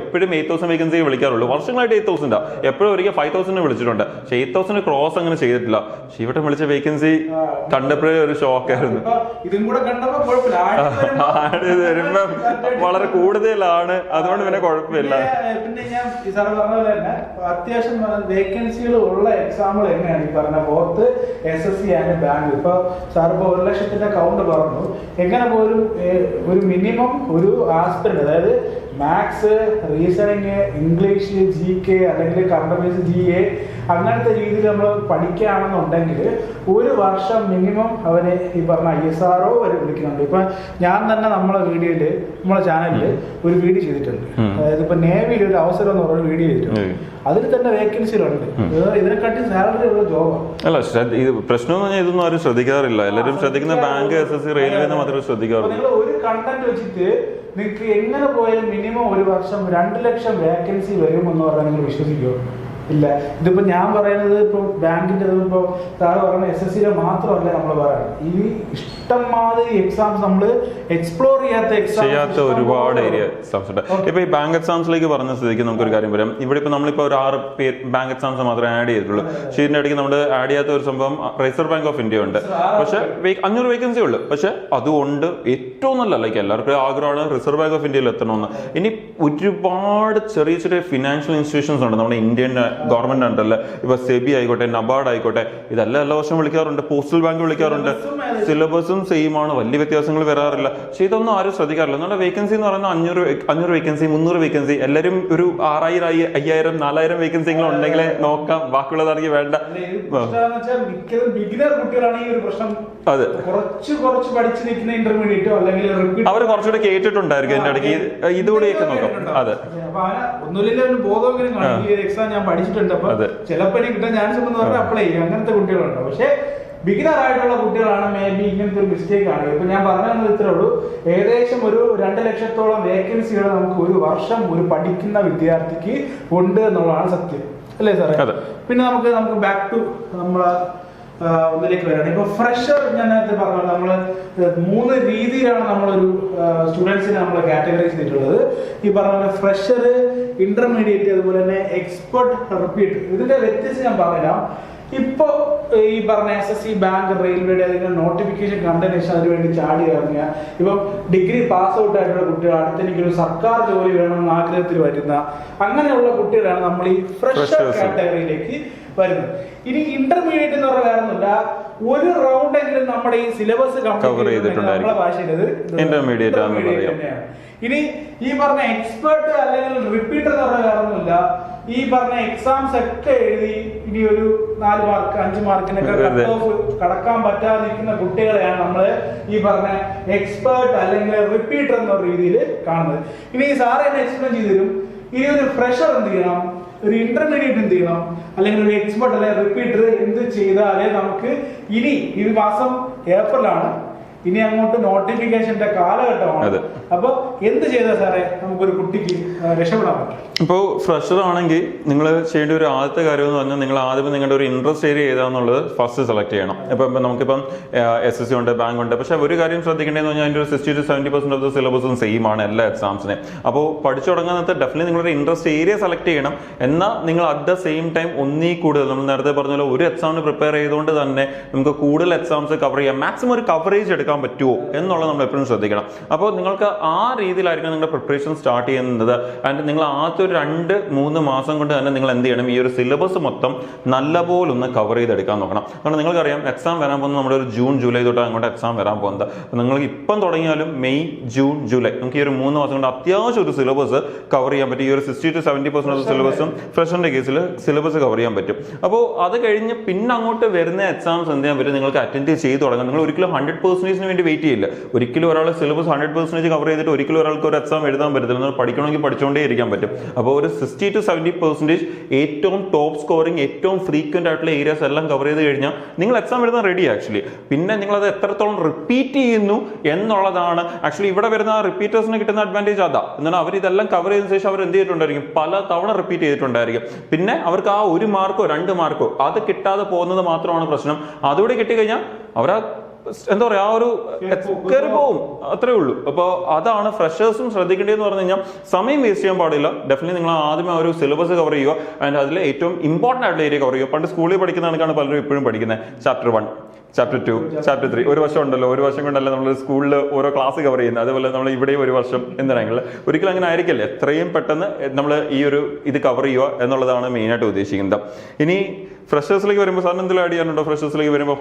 എപ്പോഴും 8,000 വേക്കൻസി വിളിക്കാറുള്ളൂ. വർഷങ്ങളായിട്ട് 8,000 എപ്പോഴും ഒരിക്കൽ 5,000 വിളിച്ചിട്ടുണ്ട്. പക്ഷെ 8,000 ക്രോസ് അങ്ങനെ ചെയ്തിട്ടില്ല. പക്ഷെ ഇവിടെ വിളിച്ച വേക്കൻസി കണ്ടപ്പോഴേ ഒരു ഷോക്കായിരുന്നു. വരുമ്പോ വളരെ കൂടുതലാണ്, അതുകൊണ്ട് പിന്നെ കുഴപ്പമില്ല. പിന്നെ ഞാൻ സാറ് പറഞ്ഞ പോലെ തന്നെ അത്യാവശ്യം വേക്കൻസികൾ ഉള്ള എക്സാമ്പിൾ എങ്ങനെയാണ് ഈ പറഞ്ഞ ബോത്ത് SSC ആൻഡ് ബാങ്ക്. ഇപ്പൊ സാർ ഇപ്പൊ 1 ലക്ഷത്തിന്റെ കൗണ്ട് പറഞ്ഞു. എങ്ങനെ പോലും ഒരു മിനിമം ഒരു ആസ്പിരന്റ്, അതായത് മാത്സ്, റീസണിങ്, ഇംഗ്ലീഷ്, GK അല്ലെങ്കിൽ കറണ്ട് അഫയേഴ്സ്, GA അങ്ങനത്തെ രീതിയിൽ നമ്മൾ പഠിക്കുകയാണെന്നുണ്ടെങ്കിൽ ഒരു വർഷം മിനിമം അവന് ഈ പറഞ്ഞ ISRO വരെ വിളിക്കുന്നുണ്ട്. ഇപ്പൊ ഞാൻ തന്നെ നമ്മളെ വീഡിയോയില് നമ്മളെ ചാനലില് ഒരു വീഡിയോ ചെയ്തിട്ടുണ്ട്. അതായത് ഇപ്പൊ നേവിയിൽ ഒരു അവസരം എന്ന് പറഞ്ഞ വീഡിയോ ചെയ്തിട്ടുണ്ട്. അതിൽ തന്നെ വേക്കൻസികളുണ്ട്. ഇതിനെക്കാട്ടി സാലറി ഉള്ള ജോബാണ്. അല്ല, ഇത് പ്രശ്നം എന്ന് പറഞ്ഞാൽ ഇതൊന്നും ആരും ശ്രദ്ധിക്കാറില്ല. എല്ലാവരും ശ്രദ്ധിക്കുന്ന ബാങ്ക്, SSC, റെയിൽവേ മാത്രമേ ശ്രദ്ധിക്കാറുള്ളൂ. നിങ്ങൾ ഒരു കണ്ടന്റ് വെച്ചിട്ട് നിങ്ങൾക്ക് എങ്ങനെ പോയാലും മിനിമം ഒരു വർഷം 2 ലക്ഷം വേക്കൻസി വരുമെന്ന് പറഞ്ഞാൽ നിങ്ങൾ വിശ്വസിക്കുമോ? ഇല്ല. ഇതിപ്പോ ഞാൻ പറയുന്നത് ഇപ്പൊ ബാങ്കിന്റെ ഇപ്പോ സാറ് പറയുന്ന SSCയുടെ മാത്രമല്ല നമ്മൾ പറയുന്നത്. ഈ ഇഷ്ടംമാതിരി എക്സാംസ് നമ്മൾ എക്സ്പ്ലോർ ചെയ്യാത്ത ഒരുപാട് ഏരിയ എക്സാംസ് ഉണ്ട്. ഇപ്പൊ ഈ ബാങ്ക് എക്സാംസിലേക്ക് പറഞ്ഞ സ്ഥിതിക്ക് നമുക്കൊരു കാര്യം പറയാം. ഇവിടെ ഇപ്പൊ നമ്മളിപ്പോ ഒരു 6 ബാങ്ക് എക്സാംസ് മാത്രമേ ആഡ് ചെയ്തിട്ടുള്ളൂ. പക്ഷേ ഇതിന്റെ ഇടയ്ക്ക് നമ്മൾ ആഡ് ചെയ്യാത്ത ഒരു സംഭവം റിസർവ് ബാങ്ക് ഓഫ് ഇന്ത്യ ഉണ്ട്. പക്ഷെ 500 വേക്കൻസി ഉള്ളു. പക്ഷെ അതുകൊണ്ട് ഏറ്റവും നല്ല എല്ലാവർക്കും ആഗ്രഹമാണ് റിസർവ് ബാങ്ക് ഓഫ് ഇന്ത്യയിൽ എത്തണമെന്ന്. ഇനി ഒരുപാട് ചെറിയ ചെറിയ ഫിനാൻഷ്യൽ ഇൻസ്റ്റിറ്റ്യൂഷൻസ് ഉണ്ട് നമ്മുടെ ഇന്ത്യൻ ഗവൺമെന്റ് ഉണ്ടല്ലോ. ഇപ്പൊ SEBI ആയിക്കോട്ടെ, NABARD ആയിക്കോട്ടെ, ഇതെല്ലാം എല്ലാ വർഷവും വിളിക്കാറുണ്ട്. പോസ്റ്റൽ ബാങ്ക് വിളിക്കാറുണ്ട്. സിലബസും സെയിം ആണ്, വലിയ വ്യത്യാസങ്ങൾ വരാറില്ല. പക്ഷെ ഇതൊന്നും ആരും ശ്രദ്ധിക്കാറില്ല. നമ്മുടെ വേക്കൻസി എന്ന് പറയുന്നത് 500 വേക്കൻസി, 300 വേക്കൻസി. എല്ലാവരും ഒരു 6,000, 5,000, 4,000 വേക്കൻസികൾ ഉണ്ടെങ്കിലേ നോക്കാം, ബാക്കിയുള്ളതാണെങ്കിൽ വേണ്ട. അതെ, അവർ കുറച്ചുകൂടെ കേട്ടിട്ടുണ്ടായിരിക്കും അതിന്റെ ഇടയ്ക്ക് ഇതുകൂടെയൊക്കെ നോക്കാം. അതെ, ചിലപ്പോ കിട്ടാൻ ചാൻസ് ഉണ്ടെന്ന് പറഞ്ഞാൽ അപ്ലൈ ചെയ്യും. അങ്ങനത്തെ കുട്ടികളുണ്ട്. പക്ഷെ ബിഗിനർ ആയിട്ടുള്ള കുട്ടികളാണ് മേ ബി ഇങ്ങനത്തെ ഒരു മിസ്റ്റേക്ക് ആണ്. ഇപ്പൊ ഞാൻ പറഞ്ഞത് ഇത്രേ ഉള്ളൂ. ഏകദേശം ഒരു 2 ലക്ഷത്തോളം വേക്കൻസികൾ നമുക്ക് ഒരു വർഷം ഒരു പഠിക്കുന്ന വിദ്യാർത്ഥിക്ക് ഉണ്ട് എന്നുള്ളതാണ് സത്യം, അല്ലേ സാറേ? പിന്നെ നമുക്ക് ബാക്ക് ടു നമ്മളെ ഒന്നിലേക്ക് വരികയാണ്. ഇപ്പൊ ഫ്രഷർ ഞാൻ നേരത്തെ പറഞ്ഞത് നമ്മള് 3 രീതിയിലാണ് നമ്മളൊരു സ്റ്റുഡൻസിനെ നമ്മൾ കാറ്റഗറൈസ് ചെയ്തിട്ടുള്ളത്. ഈ പറഞ്ഞ ഫ്രഷർ, ഇന്റർമീഡിയറ്റ്, അതുപോലെ തന്നെ എക്സ്പെർട്ട്, റിപ്പീറ്റ്. ഇതിന്റെ വ്യത്യസ്തം ഞാൻ പറഞ്ഞുതരാം. ഇപ്പൊ ഈ പറഞ്ഞ SSC, ബാങ്ക്, റെയിൽവേയുടെ അതിന്റെ നോട്ടിഫിക്കേഷൻ കണ്ടതിന് ശേഷം അതിന് വേണ്ടി ചാടി ഇറങ്ങിയ ഇപ്പൊ ഡിഗ്രി പാസ് ഔട്ട് ആയിട്ടുള്ള കുട്ടികൾ, അടുത്തെനിക്കൊരു സർക്കാർ ജോലി വേണമെന്ന് ആഗ്രഹത്തിൽ വരുന്ന അങ്ങനെയുള്ള കുട്ടികളാണ് നമ്മൾ ഈ ഫ്രഷർ കാറ്റഗറിയിലേക്ക് വരുന്നത്. ഇനി ഇന്റർമീഡിയറ്റ് എന്ന് പറഞ്ഞാൽ വേറൊന്നുമില്ല, ഒരു റൗണ്ട് എങ്കിലും നമ്മുടെ ഈ സിലബസ് കംപ്ലീറ്റ് ചെയ്തിട്ടുണ്ട്. നമ്മളെ ഭാഷയിൽ ഇന്റർമീഡിയറ്റ് തന്നെയാണ്. ഇനി ഈ പറഞ്ഞ എക്സ്പെർട്ട് അല്ലെങ്കിൽ റിപ്പീറ്റർ എന്ന് പറഞ്ഞാൽ വേറൊന്നുമില്ല, ഈ പറഞ്ഞ എക്സാംസ് ഒക്കെ എഴുതി ഇനി ഒരു 4 മാർക്ക് 5 മാർക്കിനൊക്കെ കട്ട് ഓഫ് കടക്കാൻ പറ്റാതിരിക്കുന്ന കുട്ടികളെയാണ് നമ്മൾ ഈ പറഞ്ഞ എക്സ്പെർട്ട് അല്ലെങ്കിൽ റിപ്പീറ്റർ എന്ന രീതിയിൽ കാണുന്നത്. ഇനി ഈ സാറ് എന്നെ എക്സ്പ്ലെയിൻ ചെയ്തു തരും, ഇനി ഒരു ഫ്രഷർ എന്ത് ചെയ്യണം, ഒരു ഇന്റർമീഡിയറ്റ് എന്ത് ചെയ്യണം, അല്ലെങ്കിൽ ഒരു എക്സ്പെർട്ട് അല്ലെങ്കിൽ റിപ്പീറ്റർ എന്ത് ചെയ്താലേ നമുക്ക് ഇനി ഈ മാസം ഏപ്രിലാണ്, ഇനി അങ്ങോട്ട് നോട്ടിഫിക്കേഷന്റെ കാലഘട്ടമാണ്. അപ്പൊ എന്ത് ചെയ്താൽ സാറേ നമുക്കൊരു കുട്ടിക്ക് രക്ഷപ്പെടാൻ പറ്റും? ഇപ്പോൾ ഫ്രഷർ ആണെങ്കിൽ നിങ്ങൾ ചെയ്യേണ്ട ഒരു ആദ്യത്തെ കാര്യം എന്ന് പറഞ്ഞാൽ നിങ്ങൾ ആദ്യം നിങ്ങളുടെ ഒരു ഇൻട്രസ്റ്റ് ഏരിയ ഏതാന്നുള്ളത് ഫസ്റ്റ് സെലക്ട് ചെയ്യണം. ഇപ്പം നമുക്കിപ്പം SSC ഉണ്ട്, ബാങ്ക് ഉണ്ട്. പക്ഷെ ഒരു കാര്യം ശ്രദ്ധിക്കേണ്ടതെന്ന് പറഞ്ഞാൽ അതിൻ്റെ ഒരു 60 to 70% ഓഫ് ദ സിലബസും സെയിം ആണ് എല്ലാ എക്സാംസിനെ. അപ്പോൾ പഠിച്ചു തുടങ്ങുന്നത് ഡെഫിനറ്റ്ലി നിങ്ങളുടെ ഇൻട്രസ്റ്റ് ഏരിയ സെലക്ട് ചെയ്യണം. എന്നാൽ നിങ്ങൾ അറ്റ് ദ സെയിം ടൈം ഒന്നീ കൂടുതൽ, നമ്മൾ നേരത്തെ പറഞ്ഞ പോലെ ഒരു എക്സാമിന് പ്രിപ്പയർ ചെയ്തുകൊണ്ട് തന്നെ നമുക്ക് കൂടുതൽ എക്സാംസ് കവർ ചെയ്യാം, മാക്സിമം ഒരു കവറേജ് എടുക്കാൻ പറ്റുമോ എന്നുള്ളത് നമ്മൾ എപ്പോഴും ശ്രദ്ധിക്കണം. അപ്പോൾ നിങ്ങൾക്ക് ആ രീതിയിലായിരിക്കും നിങ്ങളുടെ പ്രിപ്പറേഷൻ സ്റ്റാർട്ട് ചെയ്യുന്നത്. ആൻഡ് നിങ്ങൾ ആദ്യത്തെ ഒരു 2-3 മാസം കൊണ്ട് തന്നെ നിങ്ങൾ എന്ത് ചെയ്യണം, ഈ ഒരു സിലബസ് മൊത്തം നല്ലപോലെ ഒന്ന് കവർ ചെയ്തെടുക്കാൻ നോക്കണം. കാരണം നിങ്ങൾക്കറിയാം എക്സാം വരാൻ പോകുന്നത് നമ്മുടെ ഒരു ജൂൺ ജൂലൈ തൊട്ട് അങ്ങോട്ട് എക്സാം വരാൻ പോകുന്നത്. നിങ്ങൾക്ക് ഇപ്പം തുടങ്ങിയാലും മെയ് ജൂൺ ജൂലൈ നമുക്ക് ഈ ഒരു 3 മാസം കൊണ്ട് അത്യാവശ്യം ഒരു സിലബസ് കവർ ചെയ്യാൻ പറ്റും. ഈ ഒരു 60 to 70% ഓഫ് സിലബസും ഫ്രഷറിന്റെ കേസിൽ സിലബസ് കവർ ചെയ്യാൻ പറ്റും. അപ്പോൾ അത് കഴിഞ്ഞ് പിന്നെ അങ്ങോട്ട് വരുന്ന എക്സാംസ് എന്ത് ചെയ്യാൻ പറ്റും, നിങ്ങൾക്ക് അറ്റൻഡ് ചെയ്ത് തുടങ്ങാം. നിങ്ങൾ ഒരിക്കലും 100% വേണ്ടി വെയിറ്റ് ചെയ്യില്ല. ഒരിക്കലും ഒരാൾ സിലബസ് 100% കവർ ചെയ്തിട്ട് ഒരിക്കലും ഒരാൾക്ക് ഒരു എക്സാം എഴുതാൻ പറ്റത്തില്ല. നിങ്ങൾ പഠിക്കണമെങ്കിൽ പഠിച്ചുകൊണ്ടേ ഇരിക്കാൻ പറ്റും. അപ്പോൾ ഒരു 60 to 70% ഏറ്റവും ടോപ്പ് സ്കോറിംഗ്, ഏറ്റവും ഫ്രീക്വന്റ് ആയിട്ടുള്ള ഏരിയാസ് എല്ലാം കവർ ചെയ്ത് കഴിഞ്ഞാൽ നിങ്ങൾ എക്സാം എഴുതാൻ റെഡി. ആക്ച്വലി പിന്നെ നിങ്ങൾ അത് എത്രത്തോളം റിപ്പീറ്റ് ചെയ്യുന്നു എന്നുള്ളതാണ് ആക്ച്വലി ഇവിടെ വരുന്ന റിപ്പീറ്റേഴ്സിന് കിട്ടുന്ന അഡ്വാൻറ്റേജ്. അതാ എന്നാൽ അവർ ഇതെല്ലാം കവർ ചെയ്തതിനു ശേഷം അവർ എന്ത് ചെയ്തിട്ടുണ്ടായിരിക്കും, പല തവണ റിപ്പീറ്റ് ചെയ്തിട്ടുണ്ടായിരിക്കും. പിന്നെ അവർക്ക് ആ 1 മാർക്കോ 2 മാർക്കോ അത് കിട്ടാതെ പോകുന്നത് മാത്രമാണ് പ്രശ്നം. അതുകൂടി കിട്ടിക്കഴിഞ്ഞാൽ അവരാ എന്താ പറയാ, ആ ഒരു കയറി പോവും, അത്രേ ഉള്ളൂ. അപ്പോൾ അതാണ് ഫ്രഷേഴ്സും ശ്രദ്ധിക്കേണ്ടതെന്ന് പറഞ്ഞു കഴിഞ്ഞാൽ സമയം വേസ്റ്റ് ചെയ്യാൻ പാടില്ല. ഡെഫിനറ്റ്ലി നിങ്ങൾ ആദ്യമേ ഒരു സിലബസ് കവർ ചെയ്യുക. ആൻഡ് അതിൽ ഏറ്റവും ഇമ്പോർട്ടൻ്റ് ആയിട്ടുള്ള ഏരിയ കവർ ചെയ്യുക. പണ്ട് സ്കൂളിൽ പഠിക്കുന്ന കണക്കാണ് പലരും ഇപ്പോഴും പഠിക്കുന്നത്. ചാപ്റ്റർ 1, ചാപ്റ്റർ 2, ചാപ്റ്റർ 3 ഒരു വർഷം ഉണ്ടല്ലോ. ഒരു വർഷം കൊണ്ടല്ല നമ്മൾ സ്കൂളിൽ ഓരോ ക്ലാസ് കവർ ചെയ്യുന്നത്. അതുപോലെ നമ്മൾ ഇവിടെയും ഒരു വർഷം എന്തിനാണെങ്കിൽ ഒരിക്കലും അങ്ങനെ ആയിരിക്കില്ല. എത്രയും പെട്ടെന്ന് നമ്മൾ ഈ ഒരു ഇത് കവർ ചെയ്യുക എന്നുള്ളതാണ് മെയിനായിട്ട് ഉദ്ദേശിക്കുന്നത്. ഇനി ഫ്രഷേഴ്സിലേക്ക് വരുമ്പോൾ സാറിന് എന്തെങ്കിലും ആഡ് ചെയ്യാനുണ്ടോ? ഫ്രഷേഴ്സിലേക്ക് വരുമ്പോൾ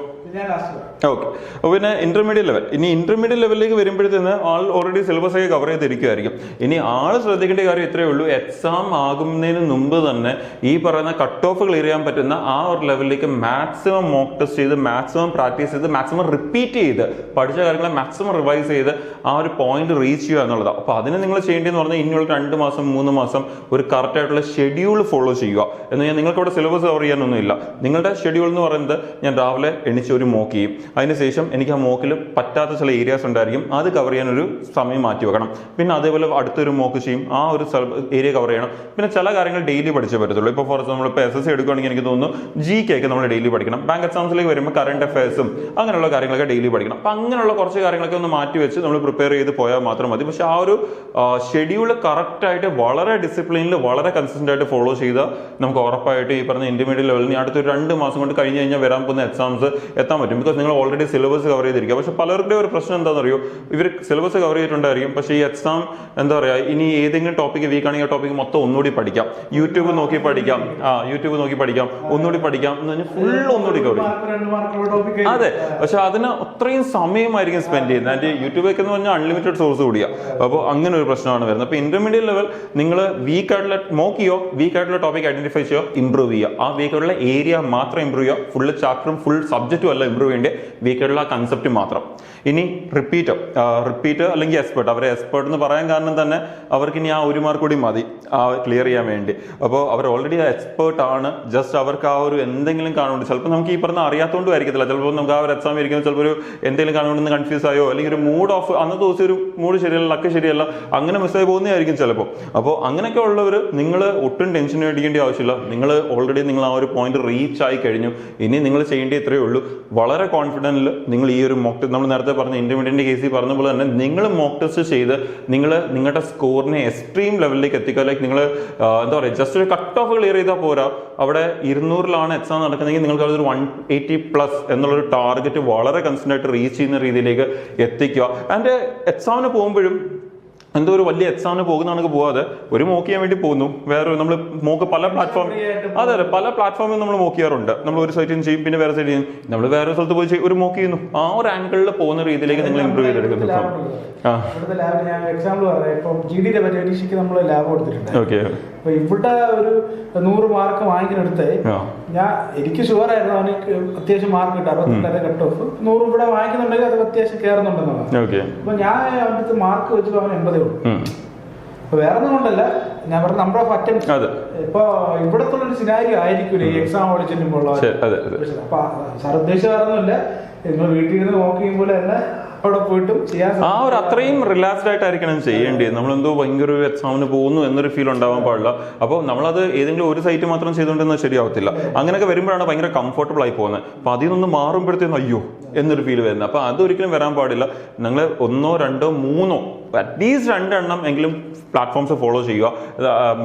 ഓക്കെ. അപ്പോൾ പിന്നെ ഇന്റർമീഡിയറ്റ് ലെവൽ, ഇനി ഇന്റർമീഡിയറ്റ് ലെവലിലേക്ക് വരുമ്പോഴത്തേന് ആൾ ഓൾറെഡി സിലബസ് ഒക്കെ കവർ ചെയ്തിരിക്കുമായിരിക്കും. ഇനി ആൾ ശ്രദ്ധിക്കേണ്ട കാര്യം ഇത്രയേ ഉള്ളൂ, എക്സാം ആകുന്നതിന് മുമ്പ് തന്നെ ഈ പറയുന്ന കട്ട് ഓഫ് ക്ലിയർ ചെയ്യാൻ പറ്റുന്ന ആ ഒരു ലെവലിലേക്ക് മാക്സിമം മോക്ക് ടെസ്റ്റ് ചെയ്ത്, മാക്സിമം പ്രാക്ടീസ് ചെയ്ത്, മാക്സിമം റിപ്പീറ്റ് ചെയ്ത്, പഠിച്ച കാര്യങ്ങളെ മാക്സിമം റിവൈസ് ചെയ്ത് ആ ഒരു പോയിന്റ് റീച്ച് ചെയ്യുക എന്നുള്ളതാണ്. അപ്പോൾ അതിന് നിങ്ങൾ ചെയ്യേണ്ടതെന്ന് പറഞ്ഞാൽ ഇനിയുള്ള 2 മാസം 3 മാസം ഒരു കറക്റ്റ് ആയിട്ടുള്ള ഷെഡ്യൂൾ ഫോളോ ചെയ്യുക. എന്ന് പറഞ്ഞാൽ നിങ്ങൾക്ക് ഇവിടെ സിലബസ് കവർ ചെയ്യാനൊന്നുമില്ല. നിങ്ങളുടെ ഷെഡ്യൂൾ എന്ന് പറയുന്നത് ഞാൻ രാവിലെ എണീച്ച് ഒരു മോക്ക് ചെയ്യും. അതിനുശേഷം എനിക്ക് ആ മോക്കിൽ പറ്റാത്ത ചില ഏരിയാസ് ഉണ്ടായിരിക്കും, അത് കവർ ചെയ്യാൻ ഒരു സമയം മാറ്റി വെക്കണം. പിന്നെ അതേപോലെ അടുത്തൊരു മോക്ക് ചെയ്യും, ആ ഒരു ഏരിയ കവർ ചെയ്യണം. പിന്നെ ചില കാര്യങ്ങൾ ഡെയിലി പഠിച്ചേ പറ്റത്തുള്ളൂ. ഇപ്പോൾ ഫോർ എക്സാമ്പിൾ ഇപ്പോൾ SSC എടുക്കുകയാണെങ്കിൽ എനിക്ക് തോന്നുന്നു GK ഒക്കെ നമ്മൾ ഡെയിലി പഠിക്കണം. ബാങ്ക് എക്സാംസിലേക്ക് വരുമ്പോൾ കറണ്ട് അഫയേഴ്സും അങ്ങനെയുള്ള കാര്യങ്ങളൊക്കെ ഡെയിലി പഠിക്കണം. അപ്പം അങ്ങനെയുള്ള കുറച്ച് കാര്യങ്ങളൊക്കെ ഒന്ന് മാറ്റി വെച്ച് നമ്മൾ പ്രിപ്പയർ ചെയ്ത് പോയാൽ മാത്രം മതി. പക്ഷെ ആ ഒരു ഷെഡ്യൂൾ കറക്റ്റായിട്ട് വളരെ ഡിസിപ്ലിനിൽ വളരെ കൺസിസ്റ്റന്റ് ആയിട്ട് ഫോളോ ചെയ്താൽ നമുക്ക് ഉറപ്പായിട്ട് ഈ പറഞ്ഞ ഇന്റർമീഡിയറ്റ് ലെവലിൽ അടുത്തൊരു 2 മാസം കൊണ്ട് കഴിഞ്ഞ് കഴിഞ്ഞാൽ വരാൻ പോകുന്ന എക്സാംസ് എത്താൻ പറ്റും. ബിക്കോസ് നിങ്ങൾ ഓൾറെഡി സിലബസ് കവർ ചെയ്തിരിക്കുക. പക്ഷെ പലരുടെ ഒരു പ്രശ്നം എന്താണെന്ന് അറിയോ, ഇവർ സിലബസ് കവർ ചെയ്തിട്ടുണ്ടായിരിക്കും, പക്ഷേ ഈ എക്സാം എന്താ പറയുക, ഇനി ഏതെങ്കിലും ടോപ്പിക്ക് വീക്ക് ആണെങ്കിൽ ആ ടോപ്പിക്ക് മൊത്തം ഒന്നുകൂടി പഠിക്കാം, യൂട്യൂബ് നോക്കി പഠിക്കാം, ഒന്നുകൂടി പഠിക്കാം എന്ന് പറഞ്ഞാൽ ഫുൾ ഒന്നുകൂടി കവർ ചെയ്യും. അതെ, പക്ഷെ അതിന് അത്രയും സമയമായിരിക്കും സ്പെൻഡ് ചെയ്യുന്നത്. ആൻഡ് യൂട്യൂബൊക്കെ എന്ന് പറഞ്ഞാൽ അൺലിമിറ്റഡ് സോഴ്സ് കൂടിയാണ്. അപ്പോൾ അങ്ങനെ ഒരു പ്രശ്നമാണ് വരുന്നത്. അപ്പോൾ ഇന്റർമീഡിയറ്റ് ലെവൽ നിങ്ങൾ വീക്ക് ആയിട്ടുള്ള മോക്ക് ചെയ്യോ, വീക്ക് ആയിട്ടുള്ള ടോപ്പിക് ഐഡന്റിഫൈ ചെയ്യോ, ഇംപ്രൂവ് ചെയ്യുക. ആ വീക്ക് ആയിട്ടുള്ള ഏരിയ മാത്രം ഇംപ്രൂവ് ചെയ്യുക. ഫുൾ ചാപ്റ്ററും ഫുൾ സബ്ജക്റ്റും അല്ല ഇംപ്രൂവ് ചെയ്യേണ്ടത്, വീക്ക് ആയിട്ടുള്ള കൺസെപ്റ്റ് മാത്രം. ഇനി റിപ്പീറ്റ് അല്ലെങ്കിൽ എക്സ്പേർട്ട്. അവരെ എക്സ്പേർട്ട് എന്ന് പറയാൻ കാരണം തന്നെ അവർക്ക് ഇനി ആ 1 മാർക്ക് കൂടി മതി ക്ലിയർ ചെയ്യാൻ വേണ്ടി. അപ്പോൾ അവർ ഓൾറെഡി എക്സ്പേർട്ട് ആണ്. ജസ്റ്റ് അവർക്ക് ആ ഒരു എന്തെങ്കിലും കാണുന്നുണ്ട്. ചിലപ്പോൾ നമുക്ക് ഈ പറഞ്ഞ അറിയാത്തതുകൊണ്ടും ആയിരിക്കത്തില്ല. ചിലപ്പോൾ നമുക്ക് ആ ഒരു എക്സാം ഇരിക്കുന്നത് ചിലപ്പോൾ ഒരു എന്തെങ്കിലും കാണുന്നുണ്ടെന്ന് കൺഫ്യൂസ് ആയോ, അല്ലെങ്കിൽ ഒരു മൂഡ് ഓഫ്, അന്നത്തെ ദിവസം ഒരു മൂഡ് ശരിയല്ല, ലക്ക് ശരിയല്ല, അങ്ങനെ മിസ്സായി പോകുന്നതായിരിക്കും ചിലപ്പോൾ. അപ്പോൾ അങ്ങനെയൊക്കെ ഉള്ളവർ നിങ്ങൾ ഒട്ടും ടെൻഷൻ അടിക്കേണ്ട ആവശ്യമില്ല. നിങ്ങൾ ഓൾറെഡി നിങ്ങൾ ആ ഒരു പോയിന്റ് റീച്ച് ആയി കഴിഞ്ഞു. ഇനി നിങ്ങൾ ചെയ്യേണ്ട ഇത്രയേ ഉള്ളൂ. വളരെ കോൺഫിഡൻറ്റിൽ നിങ്ങൾ ഈ ഒരു മോക്ക് ടെസ്റ്റ്, നമ്മൾ നേരത്തെ പറഞ്ഞ ഇന്റർമീഡിയറ്റ് കേസിൽ പറഞ്ഞ പോലെ തന്നെ നിങ്ങൾ മോക്ക് ടെസ്റ്റ് ചെയ്ത് നിങ്ങൾ നിങ്ങളുടെ സ്കോറിനെ എക്സ്ട്രീം ലെവലിലേക്ക് എത്തിക്കുക. ലൈക്ക് നിങ്ങൾ എന്താ പറയുക, ജസ്റ്റ് ഒരു കട്ട് ഓഫ് ക്ലിയർ ചെയ്താൽ പോരാ. അവിടെ 200-ലാണ് എക്സാം നടക്കുന്നതെങ്കിൽ നിങ്ങൾക്ക് അതൊരു 180+ എന്നുള്ളൊരു ടാർഗറ്റ് വളരെ കൺസിസ്റ്റന്റ് ആയിട്ട് റീച്ച് ചെയ്യുന്ന രീതിയിലേക്ക് എത്തിക്കുക. ആൻഡ് എക്സാമിന് പോകുമ്പോഴും എന്തോ ഒരു വലിയ എക്സാമിന് പോകുന്നതാണെങ്കിൽ പോകാതെ ഒരു മോക്ക് ചെയ്യാൻ വേണ്ടി പോകുന്നു. വേറെ നമ്മൾ മോക്ക് പല പ്ലാറ്റ്ഫോമിൽ നമ്മൾ മോക്ക് ചെയ്യാറുണ്ട്. നമ്മൾ ഒരു സൈറ്റിൽ ചെയ്യും, പിന്നെ വേറെ സൈറ്റിൽ ചെയ്യും, നമ്മൾ വേറെ സ്ഥലത്ത് പോയി ഒരു മോക്ക് ചെയ്യുന്നു. ആ ഒരു ആംഗിളിൽ പോകുന്ന രീതിയിലേക്ക് നിങ്ങൾ ഇമ്പ്രൂവ് ചെയ്തെടുക്കുന്നു. ഓക്കെ. അപ്പൊ ഇവിടെ ഒരു 100 മാർക്ക് വാങ്ങിക്കുന്നിടത്ത് എനിക്ക് ഷുവറായിരുന്നു അവന് അത്യാവശ്യം മാർക്ക് കിട്ടും. 62 കട്ട് ഓഫ്. 100 ഇവിടെ വാങ്ങിക്കുന്നുണ്ടെങ്കിൽ അത് അത്യാവശ്യം കയറുന്നുണ്ടെന്നുള്ളത്. അപ്പൊ ഞാൻ അവിടുത്തെ മാർക്ക് വെച്ചപ്പോ അവൻ 80 ഉള്ളൂ. അപ്പൊ വേറെ ഒന്നും കൊണ്ടല്ല, ഞാൻ പറഞ്ഞ നമ്പർ ഓഫ് അറ്റംപ്റ്റ്. ഇപ്പൊ ഇവിടത്തെ ഒരു സിനാരിയോ ആയിരിക്കും ഈ എക്സാം ഓടി ചെല്ലുമ്പോൾ. അപ്പൊ സാർ ഉദ്ദേശിച്ചായിരുന്നില്ല, നിങ്ങൾ വീട്ടിൽ നിന്ന് നോക്കി ചെയ്യുമ്പോൾ തന്നെ അവിടെ പോയിട്ടും ചെയ്യാൻ ആ ഒരു അത്രയും റിലാക്സ്ഡ് ആയിട്ടായിരിക്കണം ചെയ്യേണ്ടത്. നമ്മളെന്തോ ഭയങ്കര ഒരു എക്സാമിന് പോകുന്നു എന്നൊരു ഫീൽ ഉണ്ടാവാൻ പാടില്ല. അപ്പോൾ നമ്മളത് ഏതെങ്കിലും ഒരു സൈറ്റ് മാത്രം ചെയ്തുകൊണ്ടിരുന്നാൽ ശരിയാവത്തില്ല. അങ്ങനെയൊക്കെ വരുമ്പോഴാണ് ഭയങ്കര കംഫർട്ടബിൾ ആയി പോകുന്നത്. അപ്പൊ അതിൽ നിന്ന് മാറുമ്പോഴത്തേനും അയ്യോ എന്നൊരു ഫീൽ വരുന്നത്. അപ്പൊ അതൊരിക്കലും വരാൻ പാടില്ല. നിങ്ങൾ 1, 2, 3 അറ്റ്ലീസ്റ്റ് 2 എണ്ണം എങ്കിലും പ്ലാറ്റ്ഫോംസ് ഫോളോ ചെയ്യുക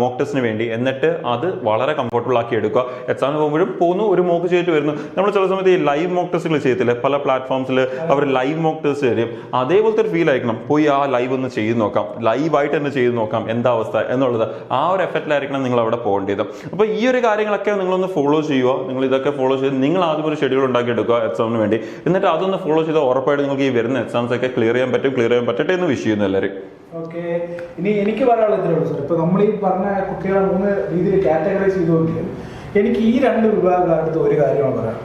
മോക്ക് ടെസ്റ്റിന് വേണ്ടി. എന്നിട്ട് അത് വളരെ കംഫർട്ടബിൾ ആക്കി എടുക്കുക. എക്സാമിന് പോകുമ്പോഴും പോകുന്നു, ഒരു മോക്ക് ചെയ്തിട്ട് വരുന്നു. നമ്മൾ ചില സമയത്ത് ഈ ലൈവ് മോക്ക് ടെസ്റ്റുകൾ ചെയ്യത്തില്ല, പല പ്ലാറ്റ്ഫോംസിൽ അവർ ലൈവ് മോക്ക് ടെസ്റ്റ് തരും. അതേപോലത്തെ ഒരു ഫീൽ ആയിരിക്കണം. പോയി ആ ലൈവ് ഒന്ന് ചെയ്ത് നോക്കാം, ലൈവായിട്ട് തന്നെ ചെയ്ത് നോക്കാം എന്താ അവസ്ഥ എന്നുള്ളത്. ആ ഒരു എഫക്റ്റിലായിരിക്കണം നിങ്ങൾ അവിടെ പോകേണ്ടത്. അപ്പോൾ ഈ ഒരു കാര്യങ്ങളൊക്കെ നിങ്ങളൊന്ന് ഫോളോ ചെയ്യുക. നിങ്ങൾ ഇതൊക്കെ ഫോളോ ചെയ്ത് നിങ്ങൾ ആദ്യം ഒരു ഷെഡ്യൂൾ ഉണ്ടാക്കി എടുക്കുക എക്സാമിന് വേണ്ടി. എന്നിട്ട് അതൊന്ന് ഫോളോ ചെയ്താൽ ഉറപ്പായിട്ട് നിങ്ങൾക്ക് ഈ വരുന്ന എക്സാംസ് ഒക്കെ ക്ലിയർ ചെയ്യാൻ പറ്റട്ടെ എന്ന് വിഷ് ചെയ്യുന്നു എല്ലാവരും. ഓക്കെ. ഇനി എനിക്ക് പറയാനുള്ള ഇത്രേ ഉള്ളൂ സാർ. ഇപ്പൊ നമ്മൾ ഈ പറഞ്ഞ കുട്ടികളെ 3 രീതിയിൽ കാറ്റഗറൈസ് ചെയ്തുകൊണ്ടിരിക്കും. എനിക്ക് ഈ 2 വിഭാഗക്കാരുടെ ഒരു കാര്യമാണ് പറയാം.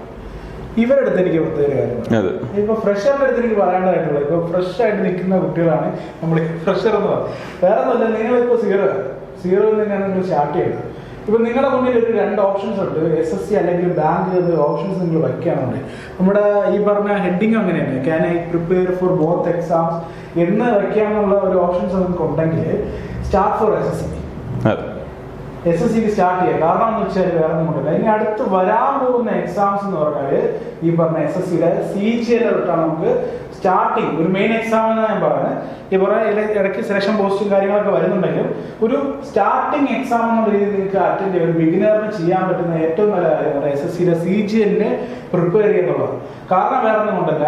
ഇവരുടെ അടുത്ത് എനിക്ക് പ്രത്യേക കാര്യമാണ്. ഇപ്പൊ ഫ്രഷറിന്റെ അടുത്ത് എനിക്ക് പറയേണ്ടതായിട്ടുള്ളത്, ഇപ്പൊ ഫ്രഷ് ആയിട്ട് നിൽക്കുന്ന കുട്ടികളാണ് നമ്മൾ ഫ്രഷർ എന്ന് പറയുന്നത്. വേറെ ഒന്നുമല്ല, നിങ്ങളിപ്പോ സീറോയിൽ നിന്നാണ് നിങ്ങൾ സ്റ്റാർട്ട് ചെയ്യുന്നത്. ഇപ്പൊ നിങ്ങളുടെ മുന്നിൽ ഒരു 2 ഓപ്ഷൻസ് ഉണ്ട്. SSC അല്ലെങ്കിൽ ബാങ്ക് ഓപ്ഷൻസ് നിങ്ങൾ വയ്ക്കുകയാണെങ്കിൽ നമ്മുടെ ഈ പറഞ്ഞ ഹെഡിങ് അങ്ങനെയാണ്, can I prepare for both exams എന്ന് വയ്ക്കാനുള്ള ഒരു ഓപ്ഷൻസ് നിങ്ങൾക്ക് ഉണ്ടെങ്കിൽ സ്റ്റാർട്ട് ഫോർ SSCക്ക് സ്റ്റാർട്ട് ചെയ്യാം. കാരണം എന്ന് വെച്ചാൽ വേറെ ഒന്നും കൊണ്ടില്ല. ഇനി അടുത്ത് വരാൻ പോകുന്ന എക്സാംസ് എന്ന് പറഞ്ഞാൽ ഈ പറഞ്ഞ SSCയുടെ CGL തൊട്ടാണ് നമുക്ക് സ്റ്റാർട്ടിങ് ഒരു മെയിൻ എക്സാം എന്ന് ഞാൻ പറയുന്നത്. ഈ പറഞ്ഞ ഇടയ്ക്ക് സെലക്ഷൻ പോസ്റ്റും കാര്യങ്ങളൊക്കെ വരുന്നുണ്ടെങ്കിലും ഒരു സ്റ്റാർട്ടിങ് എക്സാം എന്നുള്ള രീതിയിൽ നിങ്ങൾക്ക് അറ്റൻഡ് ചെയ്യാൻ, ഒരു ബിഗിനറിന് ചെയ്യാൻ പറ്റുന്ന ഏറ്റവും നല്ല കാര്യം SSCയുടെ CGLനെ പ്രിപ്പയർ ചെയ്യുന്നുള്ളത്. കാരണം വേറെ ഒന്നും കൊണ്ടല്ല,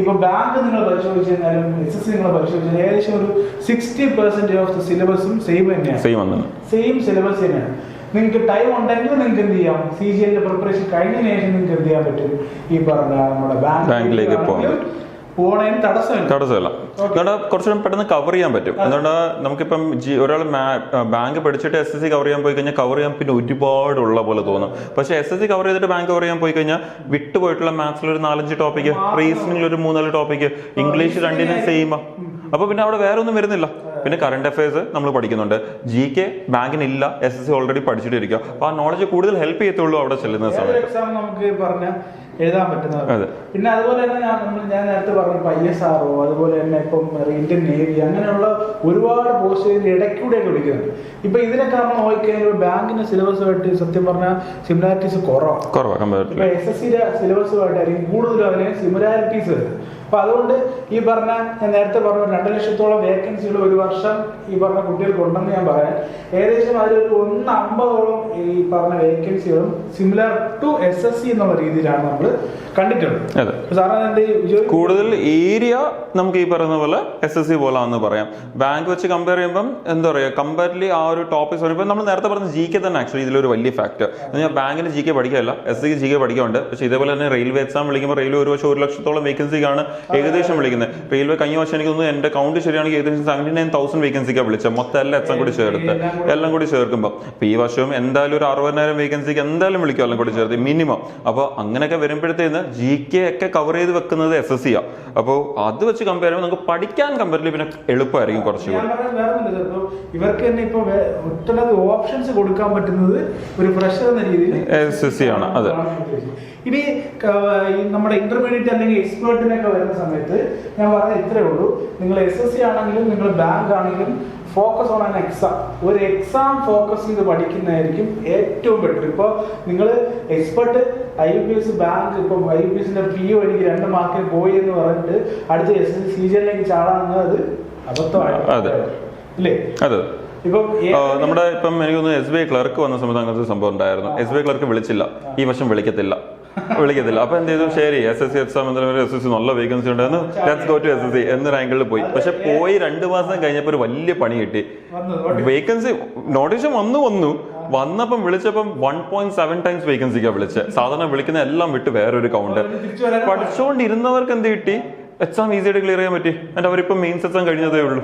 ഇപ്പൊ ബാങ്ക് നിങ്ങൾ പരിശോധിച്ചു കഴിഞ്ഞാലും SSC നിങ്ങൾ പരിശോധിച്ചാൽ ഏകദേശം ഒരു 60% ഓഫ് ദ സിലബസും സെയിം തന്നെയാണ്. സെയിം സിലബസ് തന്നെയാണ്. നിങ്ങൾക്ക് ടൈം ഉണ്ടെങ്കിൽ നിങ്ങൾക്ക് എന്ത് ചെയ്യാം, CGLന്റെ പ്രിപ്പറേഷൻ കഴിഞ്ഞതിന് ശേഷം നിങ്ങൾക്ക് എന്ത് ചെയ്യാൻ പറ്റും, ഈ പറഞ്ഞ നമ്മുടെ ബാങ്കിലേക്ക് പോകണതിന് തടസ്സമില്ല. കുറച്ചുകൂടെ പെട്ടെന്ന് കവർ ചെയ്യാൻ പറ്റും. അതുകൊണ്ട് നമുക്കിപ്പം ഒരാൾ ബാങ്ക് പഠിച്ചിട്ട് SSC കവർ ചെയ്യാൻ പോയി കഴിഞ്ഞാൽ കവർ ചെയ്യാൻ പിന്നെ ഒരുപാടുള്ള പോലെ തോന്നും. പക്ഷെ SSC കവർ ചെയ്തിട്ട് ബാങ്ക് കവർ ചെയ്യാൻ പോയി കഴിഞ്ഞാൽ വിട്ടുപോയിട്ടുള്ള മാത്സിൽ ഒരു 4-5 ടോപ്പിക്ക്, റീസണിംഗിൽ ഒരു 3-4 ടോപ്പിക്ക്, ഇംഗ്ലീഷ് 2 സെയിം. അപ്പൊ പിന്നെ അവിടെ വേറെ ഒന്നും വരുന്നില്ല. പിന്നെ കറണ്ട് അഫയേഴ്സ് നമ്മൾ പഠിക്കുന്നുണ്ട്. GK ബാങ്കിനില്ല, SSC ഓൾറെഡി പഠിച്ചിട്ടിരിക്കുക. അപ്പൊ ആ നോളജ് കൂടുതൽ ഹെൽപ്പ് ചെയ്യത്തുള്ളൂ അവിടെ ചെല്ലുന്ന സമയത്ത്. നമുക്ക് പറഞ്ഞ എഴുതാൻ പറ്റുന്നത്. പിന്നെ അതുപോലെ തന്നെ ഞാൻ നേരത്തെ പറഞ്ഞു ISRO, അതുപോലെ തന്നെ ഇപ്പം ഇന്ത്യൻ നേവി, അങ്ങനെയുള്ള ഒരുപാട് പോസ്റ്റുകൾ ഇടയ്ക്കൂടെയൊക്കെ വിളിക്കുന്നുണ്ട്. ഇപ്പൊ ഇതിനൊക്കെ നമ്മൾ നോക്കിക്കഴിഞ്ഞാൽ ബാങ്കിന്റെ സിലബസുമായിട്ട് സത്യം പറഞ്ഞാൽ സിമിലാരിറ്റീസ് കുറവാണ്. ഇപ്പൊ SSCയുടെ സിലബസുമായിട്ടായിരിക്കും കൂടുതലും അതിന് സിമിലാരിറ്റീസ് വരുന്നത്. അപ്പൊ അതുകൊണ്ട് ഈ പറഞ്ഞ ഞാൻ നേരത്തെ പറഞ്ഞ 2 ലക്ഷത്തോളം വേക്കൻസികൾ ഒരു വർഷം ഈ പറഞ്ഞ കുട്ടികൾക്ക് ഉണ്ടെന്ന് ഞാൻ പറയാൻ, ഏകദേശം അതിലൊരു 150ഓളം ഈ പറഞ്ഞ വേക്കൻസികളും സിമിലർ ടു SSC എന്നുള്ള രീതിയിലാണ് നമ്മൾ കണ്ടിട്ടുണ്ട്. കൂടുതൽ ഏരിയ നമുക്ക് ഈ പറയുന്ന പോലെ SSC പോലാന്ന് പറയാം. ബാങ്ക് വെച്ച് കമ്പയർ ചെയ്യുമ്പോൾ എന്താ പറയുക, കമ്പാരിറ്റീവ്ലി ആ ഒരു ടോപ്പിക്സ് പറയുമ്പോൾ നമ്മൾ നേരത്തെ പറഞ്ഞ GK തന്നെ ആക്ച്വലി ഇതിലൊരു വലിയ ഫാക്ടർ. ബാങ്കിന് GK പഠിക്കാനല്ല, SSCക്ക് GK പഠിക്കാറുണ്ട്. പക്ഷേ ഇതേപോലെ തന്നെ റെയിൽവേ എക്സാം വിളിക്കുമ്പോൾ റെയിൽവേ ഒരു വർഷം 1 ലക്ഷത്തോളം വേക്കൻസിക്കാണ് ഏകദേശം വിളിക്കുന്നത്. റെയിൽവേ കഴിഞ്ഞ വർഷം എനിക്ക് തോന്നുന്നു എന്റെ കൗണ്ട് ശരിയാണെങ്കിൽ ഏകദേശം 79,000 വേക്കൻസിക്കാണ് വിളിച്ചത്, മൊത്തം എല്ലാ എക്സാം കൂടി ചേർത്ത് എല്ലാം കൂടി ചേർക്കുമ്പോൾ. അപ്പൊ ഈ വർഷവും എന്തായാലും ഒരു 60,000 വേക്കൻസിക്ക് എന്തായാലും വിളിക്കും എല്ലാം കൂടി ചേർത്ത് മിനിമം. അപ്പൊ അങ്ങനെയൊക്കെ വരുമ്പോഴത്തേന്ന് GK ഒക്കെ കവർ ചെയ്ത് വെക്കുന്നത് SSC ആ. അപ്പോൾ അത് വെച്ച് കമ്പയർ ചെയ്യുമ്പോൾ നമുക്ക് പഠിക്കാൻ കമ്പയറിൽ പിന്നെ എളുപ്പമായിരിക്കും കുറച്ചുകൂടി. ഇവർക്ക് തന്നെ ഇപ്പൊ ഒട്ടനവധി ഓപ്ഷൻസ് കൊടുക്കാൻ പറ്റുന്നത് ഒരു ഫ്രഷർ എന്ന രീതിയിൽ SSC ആണ്. അതെ. ഇനി നമ്മുടെ ഇന്റർമീഡിയറ്റ് അല്ലെങ്കിൽ എക്സ്പേർട്ടിനൊക്കെ വരുന്ന സമയത്ത് ഞാൻ പറഞ്ഞ ഇത്രേ ഉള്ളൂ, നിങ്ങൾ SSC ആണെങ്കിലും നിങ്ങൾ ബാങ്ക് ആണെങ്കിലും ഫോക്കസ് ഓൺ ആൻ എക്സാം. ഒരു എക്സാം ഫോക്കസ് ചെയ്ത് പഠിക്കുന്നതായിരിക്കും ഏറ്റവും ബെറ്റർ. ഇപ്പോൾ നിങ്ങൾ എക്സ്പെർട്ട് IUPS ബാങ്ക്, ഇപ്പം IUPSന്റെ PO എനിക്ക് 2 മാർക്കിൽ പോയി എന്ന് പറഞ്ഞിട്ട് അടുത്ത SSC CGL ചാടാണെന്ന് അത് അബദ്ധമാണ്. അല്ലേ? അതെ. ഇപ്പം നമ്മുടെ ഇപ്പം എനിക്ക് തോന്നുന്നു SBI ക്ലർക്ക് വന്ന സമയത്ത് അങ്ങനത്തെ സംഭവം ഉണ്ടായിരുന്നു. SBI ക്ലർക്ക് വിളിച്ചില്ല, ഈ വർഷം വിളിക്കത്തില്ല. അപ്പൊ എന്ത് ചെയ്തു, ശരി SSC എക്സാം എന്തെങ്കിലും SSC നല്ല വേക്കൻസി ഉണ്ടായിരുന്നു, ലെറ്റ്സ് ഗോ ടു SSC എന്നൊരു ആംഗിളിൽ പോയി. പക്ഷെ പോയി 2 മാസം കഴിഞ്ഞപ്പോൾ ഒരു വലിയ പണി കിട്ടി. വേക്കൻസി നോട്ടീഷൻ വന്നപ്പം വിളിച്ചപ്പം 1.7 ടൈംസ് വേക്കൻസിക്കാണ് വിളിച്ചത്. സാധാരണ വിളിക്കുന്ന എല്ലാം വിട്ട് വേറൊരു കൗണ്ട്. പഠിച്ചുകൊണ്ടിരുന്നവർക്ക് എന്ത് കിട്ടി, എക്സാം ഈസി ആയിട്ട് ക്ലിയർ ചെയ്യാൻ പറ്റി. എന്നിട്ട് അവരിപ്പം മെയിൻസ് എക്സാം കഴിഞ്ഞതേ ഉള്ളൂ.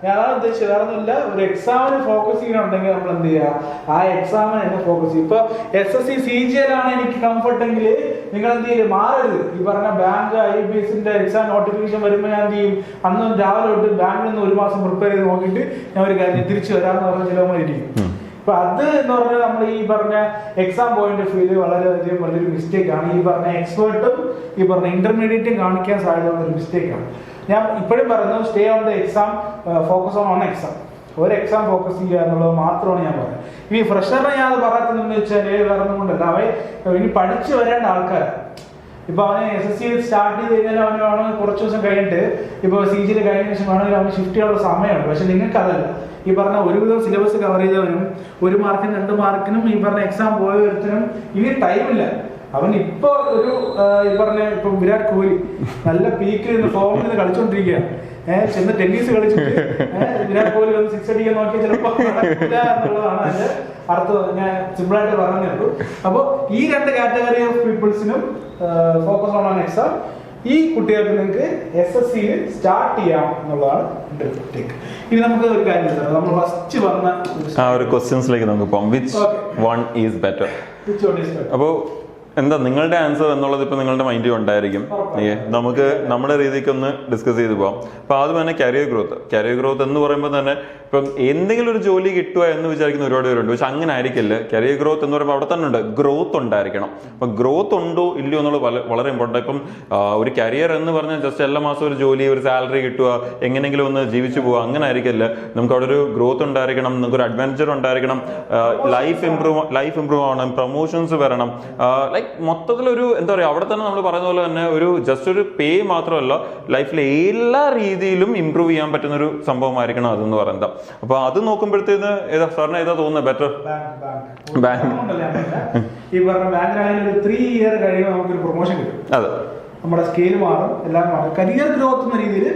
ഞാൻ ഉദ്ദേശിച്ചത് വേറൊന്നുമില്ല, ഒരു എക്സാമിന് ഫോക്കസ് ചെയ്യണമെന്നുണ്ടെങ്കിൽ നമ്മൾ എന്ത് ചെയ്യുക, ആ എക്സാമിന് തന്നെ ഫോക്കസ് ചെയ്യും. ഇപ്പൊ SSC CGL ആണ് എനിക്ക് കംഫർട്ട് എങ്കിൽ നിങ്ങൾ എന്ത് ചെയ്യും, മാറരുത്. ഈ പറഞ്ഞ ബാങ്ക് IUPSന്റെ എക്സാം നോട്ടിഫിക്കേഷൻ വരുമ്പോൾ ഞാൻ എന്ത് ചെയ്യും, അന്ന് രാവിലെ തൊട്ട് ബാങ്കിൽ നിന്ന് 1 മാസം പ്രിപ്പയർ ചെയ്ത് നോക്കിയിട്ട് ഞാൻ ഒരു കാര്യം തിരിച്ചു വരാമെന്ന് പറഞ്ഞ ചിലവന്മാരിക്കും. അപ്പൊ അത് എന്ന് പറഞ്ഞാൽ നമ്മൾ ഈ പറഞ്ഞ എക്സാം പോയിന്റ് ഓഫ് വ്യൂല് വളരെയധികം വലിയൊരു മിസ്റ്റേക്ക് ആണ്. ഈ പറഞ്ഞ എക്സ്പേർട്ടും ഈ പറഞ്ഞ ഇന്റർമീഡിയറ്റും കാണിക്കാൻ സാധ്യതയുള്ള ഒരു മിസ്റ്റേക്ക് ആണ്. ഞാൻ ഇപ്പോഴും പറയുന്നത്, stay on the exam, focus on exam. ഒരു എക്സാം ഫോക്കസ് ചെയ്യുക എന്നുള്ളത് മാത്രമാണ് ഞാൻ പറയുന്നത്. ഇനി ഫ്രഷറിനെ ഞാൻ അത് പറയാത്തതെന്ന് വെച്ചാൽ വേറെ ഒന്നും കൊണ്ടല്ല, ഇനി പഠിച്ചു വരേണ്ട ആൾക്കാർ. ഇപ്പൊ അവന് SSC സ്റ്റാർട്ട് ചെയ്ത് കഴിഞ്ഞാൽ അവന് കുറച്ച് ദിവസം കഴിഞ്ഞിട്ട് ഇപ്പൊ CGL കഴിഞ്ഞ ശേഷം വേണമെങ്കിൽ അവന് ഷിഫ്റ്റ് ചെയ്യാനുള്ള സമയമുണ്ട്. പക്ഷെ നിങ്ങൾക്ക് അതല്ല. ഈ പറഞ്ഞ ഒരുവിധം സിലബസ് കവർ ചെയ്തവനും 1 മാർക്കിനും 2 മാർക്കിനും ഈ പറഞ്ഞ എക്സാം പോയവരുത്തനും ഇനി ടൈമില്ല. അവൻ ഇപ്പൊ ഒരു ഈ പറഞ്ഞ ഇപ്പൊ വിരാട് കോഹ്ലി നല്ല പീക്കിൽ നിന്ന് ഫോമിൽ നിന്ന് കളിച്ചോണ്ടിരിക്കുകയാണ്. ചെന്ന് ടെന്നീസ് കളിച്ചിട്ട് വിരാട് കോഹ്ലി വന്ന് 6 അടിക്കാൻ നോക്കിയാൽ ചിലപ്പോ നടക്കില്ല എന്നുള്ളതാണ് അതിന്റെ അർത്ഥം. ഞാൻ സിമ്പിൾ ആയിട്ട് പറഞ്ഞിട്ടുള്ളൂ. അപ്പൊ ഈ 2 കാറ്റഗറി ഓഫ് പീപ്പിൾസിനും ഫോക്കസ് ഓൺ എക്സാം. ഈ കുട്ടികൾക്ക് നിങ്ങൾക്ക് SSC സ്റ്റാർട്ട് ചെയ്യാം എന്നുള്ളതാണ് എന്റെ ടേക്ക്. ഇനി നമുക്ക് ഒരു കാര്യം ചെയ്യാം, നമ്മൾ ഫസ്റ്റ് വന്ന ഒരു ക്വസ്റ്റ്യൻസിലേക്ക് നമുക്ക് പോകാം. Which one is better? അപ്പോ എന്താ നിങ്ങളുടെ ആൻസർ എന്നുള്ളത് ഇപ്പൊ നിങ്ങളുടെ മൈൻഡിൽ ഉണ്ടായിരിക്കും. നമുക്ക് നമ്മുടെ രീതിക്ക് ഒന്ന് ഡിസ്കസ് ചെയ്ത് പോകാം. അപ്പൊ ആദ്യം തന്നെ കരിയർ ഗ്രോത്ത് എന്ന് പറയുമ്പോൾ തന്നെ ഇപ്പം എന്തെങ്കിലും ഒരു ജോലി കിട്ടുക എന്ന് വിചാരിക്കുന്ന ഒരുപാട് പേരുണ്ട്. പക്ഷെ അങ്ങനെ ആയിരിക്കില്ല. കരിയർ ഗ്രോത്ത് എന്ന് പറയുമ്പോൾ അവിടെ തന്നെ ഉണ്ട്, ഗ്രോത്ത് ഉണ്ടായിരിക്കണം. അപ്പൊ ഗ്രോത്ത് ഉണ്ടോ ഇല്ലയോ എന്നുള്ളത് വളരെ ഇമ്പോർട്ടൻ്റ്. ഇപ്പം ഒരു കരിയർ എന്ന് പറഞ്ഞാൽ ജസ്റ്റ് എല്ലാ മാസവും ഒരു ജോലി, ഒരു സാലറി കിട്ടുക, എങ്ങനെയെങ്കിലും ഒന്ന് ജീവിച്ചു പോവുക, അങ്ങനെ ആയിരിക്കില്ല. നമുക്ക് അവിടെ ഒരു ഗ്രോത്ത് ഉണ്ടായിരിക്കണം, നമുക്ക് ഒരു അഡ്വഞ്ചർ ഉണ്ടായിരിക്കണം, ലൈഫ് ഇംപ്രൂവ് ആവണം, പ്രൊമോഷൻസ് വരണം. മൊത്തത്തിലൊരു എന്താ പറയുക, അവിടെ തന്നെ നമ്മൾ പറയുന്ന പോലെ തന്നെ ഒരു ജസ്റ്റ് ഒരു പേ മാത്രമല്ല, ലൈഫിലെ എല്ലാ രീതിയിലും ഇംപ്രൂവ് ചെയ്യാൻ പറ്റുന്ന ഒരു സംഭവമായിരിക്കണം അതെന്ന് പറയുന്നത്. അപ്പൊ അത് നോക്കുമ്പോഴത്തേന് സാറിന് ഏതാ തോന്നുന്നത് ബെറ്റർ? ബാങ്ക്. ഈ പറഞ്ഞ ബാങ്കിലാണെങ്കിൽ ഒരു 3 ഇയർ കഴിയുമ്പോൾ നമുക്കൊരു പ്രൊമോഷൻ കിട്ടും. അതെ, നമ്മുടെ സ്കെയിൽ മാറും, എല്ലാം മാറും. കരിയർ ഗ്രോത്ത് എന്ന രീതിയിൽ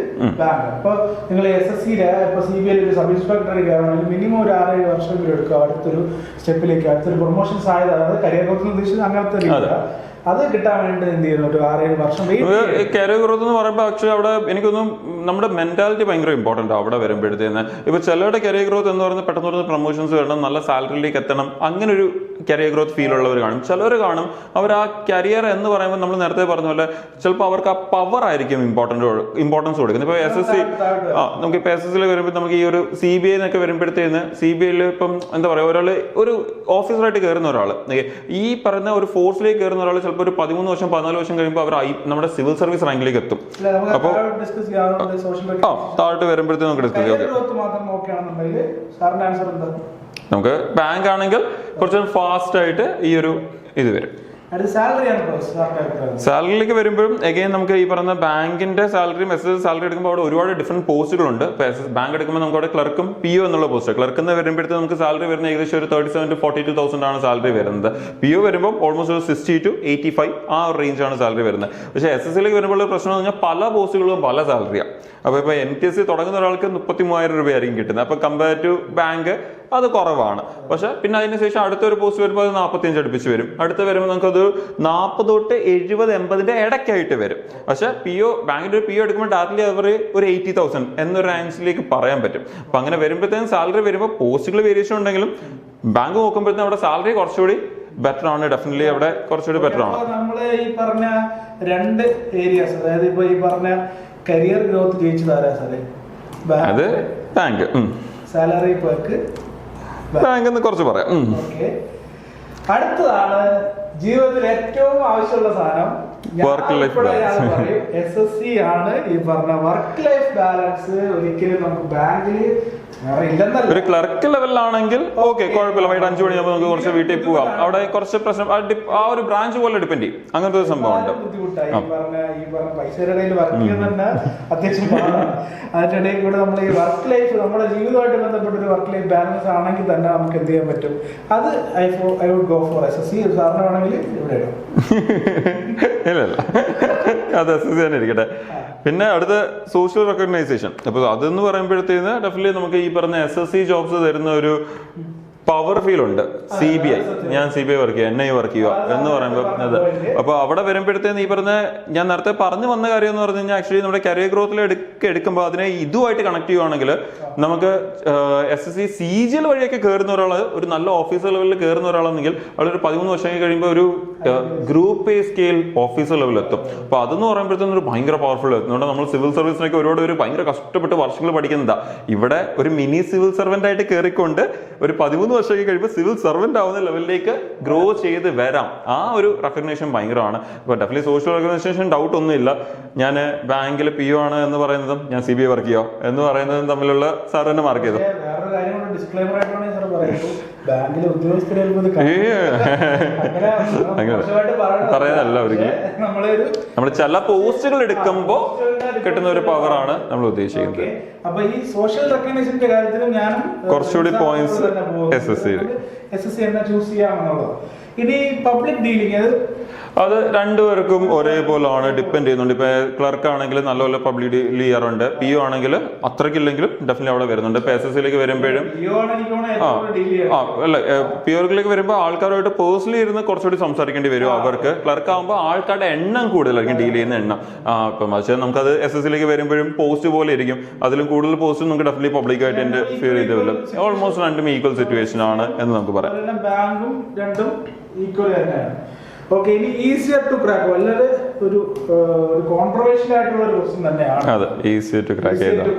ബാങ്ക്. ഇപ്പൊ നിങ്ങൾ SSCയില് ഇപ്പൊ CBL ഒരു സബ് ഇൻസ്പെക്ടർ കയറണമെങ്കിൽ മിനിമം ഒരു 6-7 വർഷം എടുക്കുക അടുത്തൊരു സ്റ്റെപ്പിലേക്ക്, അടുത്തൊരു പ്രൊമോഷൻ സാധ്യത. അതായത് കരിയർ ഗ്രോത്ത് ഉദ്ദേശിച്ചത് അങ്ങനത്തെ രീതിയിലാണ്. അത് കിട്ടാൻ വേണ്ടി എന്ത് ചെയ്യുന്നു, ഒരു 6-7 വർഷം. കരിയർ ഗ്രോത്ത് എന്ന് പറയുമ്പോൾ ആക്ച്വലി അവിടെ എനിക്കൊന്നും നമ്മുടെ മെന്റാലിറ്റി ഭയങ്കര ഇമ്പോർട്ടൻ്റ് അവിടെ വരുമ്പോഴത്തേന്. ഇപ്പൊ ചിലരുടെ കരിയർ ഗ്രോത്ത് എന്ന് പറയുന്നത് പെട്ടെന്ന് പ്രൊമോഷൻസ് വരണം, നല്ല സാലറിയിലേക്ക് എത്തണം, അങ്ങനെ ഒരു കരിയർ ഗ്രോത്ത് ഫീൽ ഉള്ളവർ കാണും. ചിലവർ കാണും അവർ ആ കരിയർ എന്ന് പറയുമ്പോൾ നമ്മൾ നേരത്തെ പറഞ്ഞ പോലെ ചിലപ്പോൾ അവർക്ക് ആ പവർ ആയിരിക്കും ഇമ്പോർട്ടൻസ് കൊടുക്കുന്നത്. ഇപ്പൊ SSC നമുക്ക് ഇപ്പൊ SSCയിൽ വരുമ്പോൾ നമുക്ക് ഈ ഒരു CBI എന്നൊക്കെ വരുമ്പോഴത്തേന് CBIയിൽ ഇപ്പം എന്താ പറയുക, ഒരാൾ ഒരു ഓഫീസറായിട്ട് കയറുന്ന ഒരാൾ, ഈ പറയുന്ന ഒരു ഫോഴ്സിലേക്ക് കയറുന്ന ഒരാൾ ചിലപ്പോൾ ഒരു 13 വർഷം 14 വർഷം കഴിയുമ്പോൾ അവർ നമ്മുടെ സിവിൽ സർവീസ് റാങ്കിലേക്ക് എത്തും. അപ്പോൾ താഴോട്ട് വരുമ്പോഴത്തേക്ക് നമുക്ക് ഡിസ്കസ് ചെയ്യാം. നമുക്ക് ബാങ്ക് ആണെങ്കിൽ കുറച്ച് ഫാസ്റ്റ് ആയിട്ട് ഈ ഒരു ഇത് വരും. സാലറിയിലേക്ക് വരുമ്പോഴും അഗൈൻ നമുക്ക് ഈ പറയുന്ന ബാങ്കിന്റെ സാലറിയും SSC സാലറി എടുക്കുമ്പോൾ അവിടെ ഒരുപാട് ഡിഫറെന്റ് പോസ്റ്റുകളുണ്ട്. ബാങ്ക് എടുക്കുമ്പോൾ നമുക്ക് അവിടെ ക്ലർക്കും PO എന്നുള്ള പോസ്റ്റ്. ക്ലർക്ക് എന്ന് വരുമ്പോഴത്തേക്ക് നമുക്ക് സാലറി വരുന്ന ഏകദേശം ഒരു 37,000 to 42,000 ആണ് സാലറി വരുന്നത്. PO വരുമ്പോൾ ഓൾമോസ്റ്റ് ഒരു 60 to 85 ആ ഒരു റേഞ്ചാണ് സാലറി വരുന്നത്. പക്ഷേ SSCയിലേക്ക് വരുമ്പോൾ പ്രശ്നം എന്ന് പറഞ്ഞാൽ പല പോസ്റ്റുകളും പല സാലറിയാണ്. അപ്പോൾ ഇപ്പോൾ NTSC തുടങ്ങുന്ന ഒരാൾക്ക് 33,000 രൂപയായിരിക്കും കിട്ടുന്നത്. അപ്പോൾ കമ്പയർ ടു ബാങ്ക് അത് കുറവാണ്. പക്ഷെ പിന്നെ അതിനുശേഷം അടുത്തൊരു പോസ്റ്റ് വരുമ്പോൾ അത് 45 അടുപ്പിച്ച് വരും. അടുത്ത് വരുമ്പോൾ നമുക്കത് 40 തൊട്ട് 70, 80 ഇടയ്ക്കായിട്ട് വരും. പക്ഷെ ബാങ്കിന്റെ ഒരു PO എടുക്കുമ്പോൾ ഡയറക്റ്റ്ലി അവർ ഒരു 80,000 എന്നൊരു റേഞ്ചിലേക്ക് പറയാൻ പറ്റും. അപ്പൊ അങ്ങനെ വരുമ്പോഴത്തേക്കും സാലറി വരുമ്പോൾ പോസ്റ്റുകൾ വേരിയേഷൻ ഉണ്ടെങ്കിലും ബാങ്ക് നോക്കുമ്പോഴത്തേക്കും അവിടെ സാലറി കുറച്ചുകൂടി ബെറ്റർ ആണ്. ഡെഫിനറ്റ്ലി അവിടെ കുറച്ചുകൂടി ബെറ്റർ ആണ്. നമ്മള് ഈ പറഞ്ഞ 2 ഏരിയാസ്, അതായത് ഇപ്പൊ ഈ പറഞ്ഞ കരിയർ ഗ്രോത്ത് ജയിച്ചതാരാ സാറേ? അത് ബാങ്ക്. സാലറി പേർക്ക് ബാങ്ക് എന്ന് കുറച്ച് പറയാം. അടുത്തതാണ് ജീവിതത്തിൽ ഏറ്റവും ആവശ്യമുള്ള സാധനം, വർക്ക് ലൈഫ് ബാലൻസ്. SSC ആണ് ഈ പറഞ്ഞ വർക്ക് ലൈഫ് ബാലൻസ്. ഒരിക്കലും നമുക്ക് ബാങ്കിൽ ഒരു ക്ലർക്ക് ലെവലിലാണെങ്കിൽ ഓക്കെ, കുഴപ്പമില്ല. വൈകിട്ട് 5 മണിയാകുമ്പോൾ നമുക്ക് കുറച്ച് വീട്ടിൽ പോവാം. അവിടെ കുറച്ച് പ്രശ്നം ആ ഒരു ബ്രാഞ്ച് പോലെ ഡിപ്പെൻഡ് ചെയ്യും. അങ്ങനത്തെ ഒരു സംഭവം ഉണ്ട്. പൈസയുടെ വർക്ക് ചെയ്യുന്നുണ്ട് അത്യാവശ്യം. അതിനിടയിൽ കൂടെ നമ്മൾ ഈ വർക്ക് ലൈഫ്, നമ്മുടെ ജീവിതമായിട്ട് ബന്ധപ്പെട്ട ഒരു വർക്ക് ലൈഫ് ബാലൻസ് ആണെങ്കിൽ തന്നെ നമുക്ക് എന്ത് ചെയ്യാൻ പറ്റും? അത് I would go for SSC. സാറിന് വേണമെങ്കിൽ ഇവിടെ ഇടാം. ഇല്ല, അത് SSC തന്നെ ഇരിക്കട്ടെ. പിന്നെ അടുത്ത സോഷ്യൽ റെക്കഗ്നൈസേഷൻ. അപ്പൊ അതെന്ന് പറയുമ്പോഴത്തേന് ഡെഫിനറ്റ്ലി നമുക്ക് ഈ പറഞ്ഞ SSC ജോബ്സ് തരുന്ന ഒരു പവർ ഫീൽ ഉണ്ട്. CBI, ഞാൻ CBI വർക്ക് ചെയ്യുക, NI വർക്ക് ചെയ്യുക എന്ന് പറയുമ്പോൾ അതെ. അപ്പൊ അവിടെ വരുമ്പോഴത്തേന് ഈ പറഞ്ഞ ഞാൻ നേരത്തെ പറഞ്ഞു വന്ന കാര്യം എന്ന് പറഞ്ഞു കഴിഞ്ഞാൽ ആക്ച്വലി നമ്മുടെ കരിയർ ഗ്രോത്തിൽ എടുക്കുമ്പോൾ അതിനെ ഇതുമായിട്ട് കണക്ട് ചെയ്യുവാണെങ്കിൽ നമുക്ക് SSC CGL വഴിയൊക്കെ കയറുന്ന ഒരാൾ, ഒരു നല്ല ഓഫീസർ ലെവലിൽ കയറുന്ന ഒരാളാണെങ്കിൽ അവളൊരു 13 വർഷം കഴിയുമ്പോൾ ഒരു ഗ്രൂപ്പ് A സ്കെയിൽ ഓഫീസർ ലെവലിൽ എത്തും. അപ്പൊ അതെന്ന് പറയുമ്പോഴത്തേനും ഒരു ഭയങ്കര പവർഫുൾ എത്തുന്നുണ്ട്. നമ്മൾ സിവിൽ സർവീസിനൊക്കെ ഒരുപാട് ഭയങ്കര കഷ്ടപ്പെട്ട് വർഷങ്ങൾ പഠിക്കുന്നതാ. ഇവിടെ ഒരു മിനി സിവിൽ സർവന്റ് ആയിട്ട് കയറിക്കൊണ്ട് ഒരു 13 വർഷമൊക്കെ കഴിയുമ്പോൾ സിവിൽ സർവന്റ് ആവുന്ന ലെവലിലേക്ക് ഗ്രോ ചെയ്ത് വരാം. ആ ഒരു റെക്കഗ്നേഷൻ ഭയങ്കരമാണ്. അപ്പൊ ഡെഫിനറ്റ്ലി സോഷ്യൽ റെക്കഗ്നേഷൻ ഡൗട്ട് ഒന്നുമില്ല. ഞാൻ ബാങ്കിൽ PO ആണ് എന്ന് പറയുന്നതും ഞാൻ CBI വർക്ക് ചെയ്യോ എന്ന് പറയുന്നതും തമ്മിലുള്ള സാർ തന്നെ മാർക്ക് ചെയ്തു. പറയാനല്ല ഒരിക്കലും. നമ്മൾ ചില പോസ്റ്റുകൾ എടുക്കുമ്പോൾ കിട്ടുന്ന ഒരു പവറാണ് നമ്മൾ ഉദ്ദേശിക്കുന്നത്. അപ്പൊ ഈ സോഷ്യൽ റെക്കഗ്നേഷന്റെ കാര്യത്തിലും ഞാൻ കുറച്ചുകൂടി പോയിന്റ്സ് SSC തന്നെ ചൂസ് ചെയ്യാമെന്നുള്ളത്. ഇനി പബ്ലിക് ഡീലിംഗ് അത് രണ്ടുപേർക്കും ഒരേപോലാണ് ഡിപ്പെൻഡ് ചെയ്യുന്നുണ്ട്. ഇപ്പൊ ക്ലർക്ക് ആണെങ്കിൽ നല്ലപോലെ പബ്ലിക് ഡീലിയർ ഉണ്ട്. PO ആണെങ്കിൽ അത്രയ്ക്കില്ലെങ്കിലും ഡെഫിനറ്റ്ലി അവിടെ വരുന്നുണ്ട്. ഇപ്പൊ SSCയിലേക്ക് വരുമ്പോഴും അല്ല, POയിലേക്ക് വരുമ്പോൾ ആൾക്കാരുമായിട്ട് പേഴ്സണലി ഇരുന്ന് കുറച്ചുകൂടി സംസാരിക്കേണ്ടി വരും അവർക്ക്. ക്ലർക്ക് ആകുമ്പോൾ ആൾക്കാരുടെ എണ്ണം കൂടുതലായിരിക്കും, ഡീൽ ചെയ്യുന്ന എണ്ണം. ഇപ്പം പക്ഷേ നമുക്കത് SSCയിലേക്ക് വരുമ്പോഴും പോസ്റ്റ് പോലെ ഇരിക്കും. അതിലും കൂടുതൽ പോസ്റ്റ് നമുക്ക് ഡെഫിനറ്റ്ലി പബ്ലിക്കായിട്ട് ഇന്റർഫിയർ ചെയ്തില്ല. ഓൾമോസ്റ്റ് രണ്ടും ഈക്വൽ സിറ്റുവേഷൻ ആണ് എന്ന് നമുക്ക് പറയാം. ബാങ്കും രണ്ടും ഈക്വൽ തന്നെയാണ്. ഓക്കെ, ഇനി ഈസിയർ ടു ക്രാക്ക് വളരെ ഒരു കോൺട്രവേഴ്ഷ്യൽ ആയിട്ടുള്ള ഒരു ക്വസ്റ്റ്യൻ തന്നെയാണ്. അതെ, ഈസിയർ ടു ക്രാക്ക്